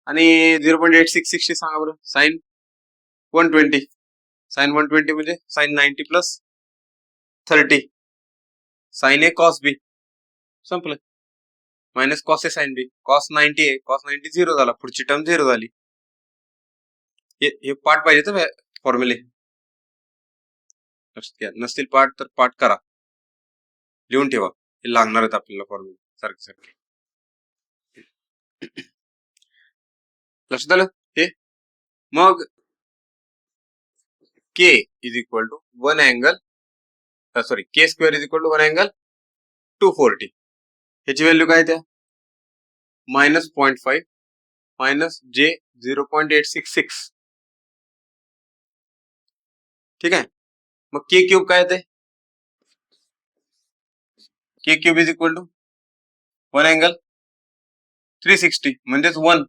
आणि 0.866 ची सांगा बरं. साइन 120, साइन 120 म्हणजे साइन 90 प्लस 30, साइन ए कॉस बी. संपलं, minus cos A sine B. Cos 90 आहे, कॉस 90 झिरो झाला, पुढची टर्म झिरो झाली. हे पार्ट पाहिजे तर फॉर्म्युले नसतील पार्ट तर पार्ट करा, लिहून ठेवा, हे लागणार आहेत आपल्याला फॉर्म्युले सारखे सारखे. लक्षात आलं हे? मग K is equal to 1 angle, sorry, K square is equal to 1 angle 240. ह्याची व्हॅल्यू काय त्या -0.5 मायनस जे 0.866. ठीक आहे. मग के क्यूब काय ते K cube is equal to 1 angle 360 म्हणजेच 1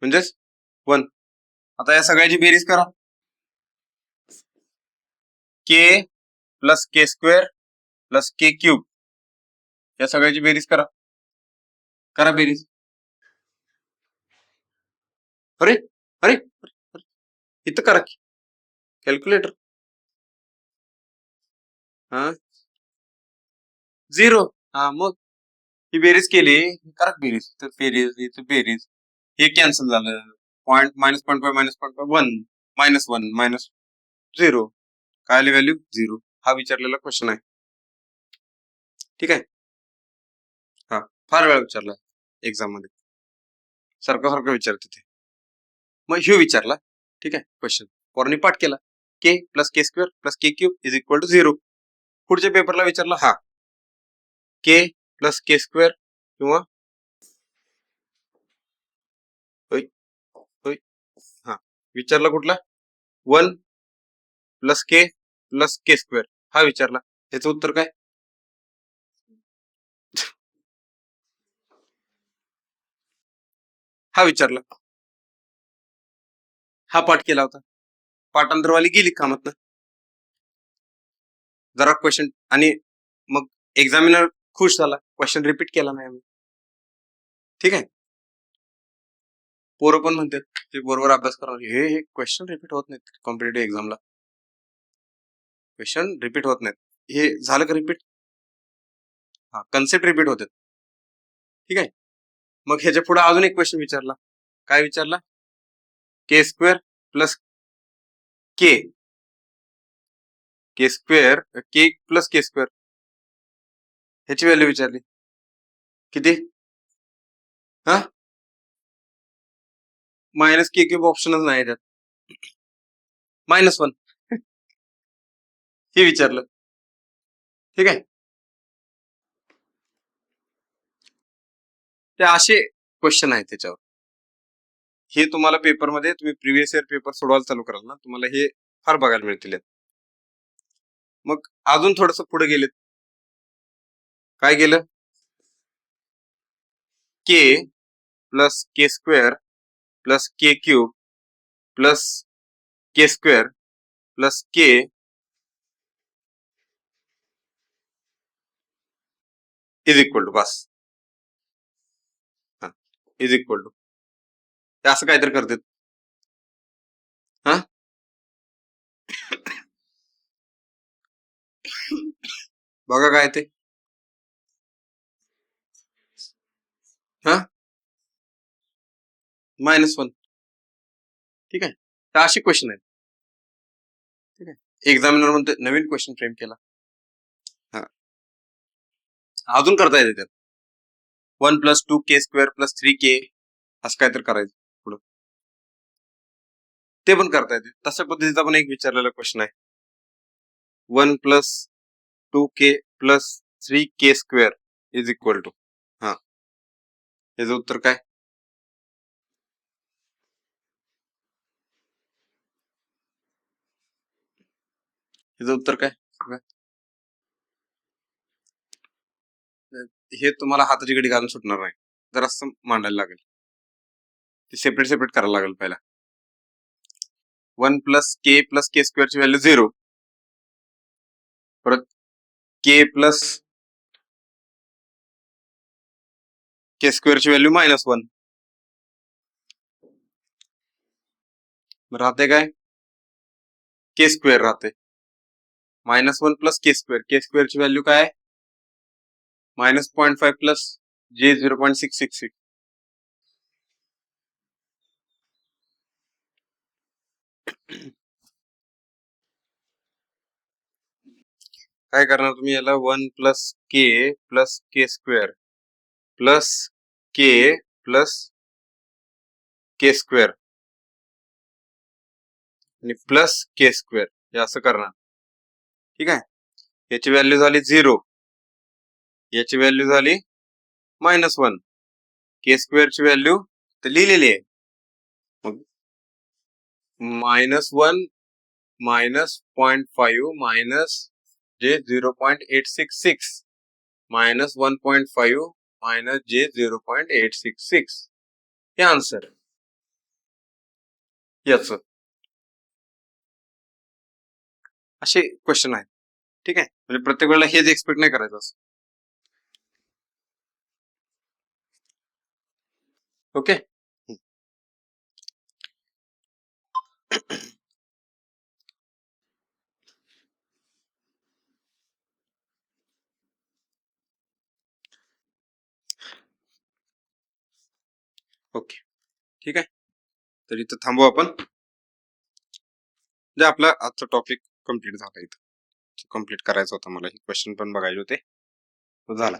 म्हणजेच 1. आता या सगळ्याची बेरीज करा. के plus K square plus K cube या सगळ्याची बेरीज करा. करा बेरीज. अरे अरे इथं करा की कॅल्क्युलेटर. हा 0. हा मग ही बेरीज केली. करा बेरीज. तर बेरीज इथं बेरीज हे कॅन्सल झालं. पॉईंट -0.5 -0.5 1 -1 -0 काय आली व्हॅल्यू 0. हा विचारलेला क्वेश्चन आहे. ठीक आहे. हा फार वेळा विचारला एक्झाम मध्ये. सारखं विचारते ते. मग ह्यो विचारला. ठीक आहे क्वेश्चन. पोरांनी पाठ केला. K plus K square plus K cube is equal to 0. पुढच्या पेपरला विचारला हा के प्लस के स्क्वेअर किंवा हा विचारला कुठला 1 प्लस के स्क्वेअर हा विचारला. याचं उत्तर काय हा विचारला. हा पाठ केला होता. पाठांतरवाली गेली कामात. जरा क्वेश्चन आणि मग एक्झामिनर खुश झाला. क्वेश्चन रिपीट केला नाही आम्ही. ठीक आहे. पोरं पण म्हणतात ते बरोबर अभ्यास करा. हे क्वेश्चन रिपीट होत नाहीत कॉम्पिटेटिव्ह एक्झामला. क्वेश्चन रिपीट होत नाहीत. हे झालं का रिपीट. हा कन्सेप्ट रिपीट होतात. ठीक आहे. मग ह्याच्या पुढे अजून एक क्वेश्चन विचारला. काय विचारला के स्क्वेअर प्लस के स्क्वेअर के प्लस के स्क्वेअर ह्याची व्हॅल्यू विचारली. किती हा मायनस के क्यूब ऑप्शनच नाही त्यात. -1 हे विचारलं. ठीक आहे. ते असे क्वेश्चन आहेत त्याच्यावर. हे तुम्हाला पेपरमध्ये तुम्ही प्रिव्हियस इयर पेपर सोडवायला चालू कराल ना तुम्हाला हे फार बघायला मिळतील. मग अजून थोडस पुढे गेलेत. काय गेलं K plus K square plus K cube plus K square plus K is equal to बस. इज इक्वल टू ते असं काहीतरी करतात. हा बघा काय ते हा -1. ठीक आहे. तर अशी क्वेश्चन आहेत. ठीक आहे. एक्झामिनर म्हणते नवीन क्वेश्चन फ्रेम केला. हा अजून करता येते त्यात 1 + 2 के स्क्वेअर प्लस 3k असं काय तर करायचं पुढं. ते पण करता येते. तशा पद्धतीचा पण एक विचारलेला क्वेश्चन आहे 1 + 2k plus 3k square is equal to हा याचं उत्तर काय याचं उत्तर काय हे तुम्हाला हाताची घडी घालून सुटणार नाही. जरा असं मांडायला लागेल. ते सेपरेट करायला लागेल. पहिला 1 + k स्क्वेअर ची व्हॅल्यू 0. परत k प्लस के स्क्वेअर ची व्हॅल्यू -1. राहते काय के स्क्वेअर राहते. -1 + के स्क्वेअर ची व्हॅल्यू काय -0.5 प्लस जे 0.666. काय करणार तुम्ही याला 1 + के स्क्वेअर प्लस के स्क्वेअर आणि प्लस के स्क्वेअर हे असं करणार. ठीक आहे. याची व्हॅल्यू झाली 0. याची व्हॅल्यू झाली -1. के स्क्वेअरची व्हॅल्यू तर लिहिलेली आहे. मग -1 -0.5 मायनस जे 0.866 मायनस 1.5 मायनस जे 0.866 हे आन्सर याच. असे क्वेश्चन आहेत. ठीक आहे, म्हणजे प्रत्येक वेळेला हेच एक्सपेक्ट नाही करायचं असं. ओके. ओके, ठीक आहे. तर इथं थांबू आपण. जे आपला आजचा टॉपिक कम्प्लीट झाला. इथं कम्प्लीट करायचा होता मला. हे क्वेश्चन पण बघायचे होते, तो झाला.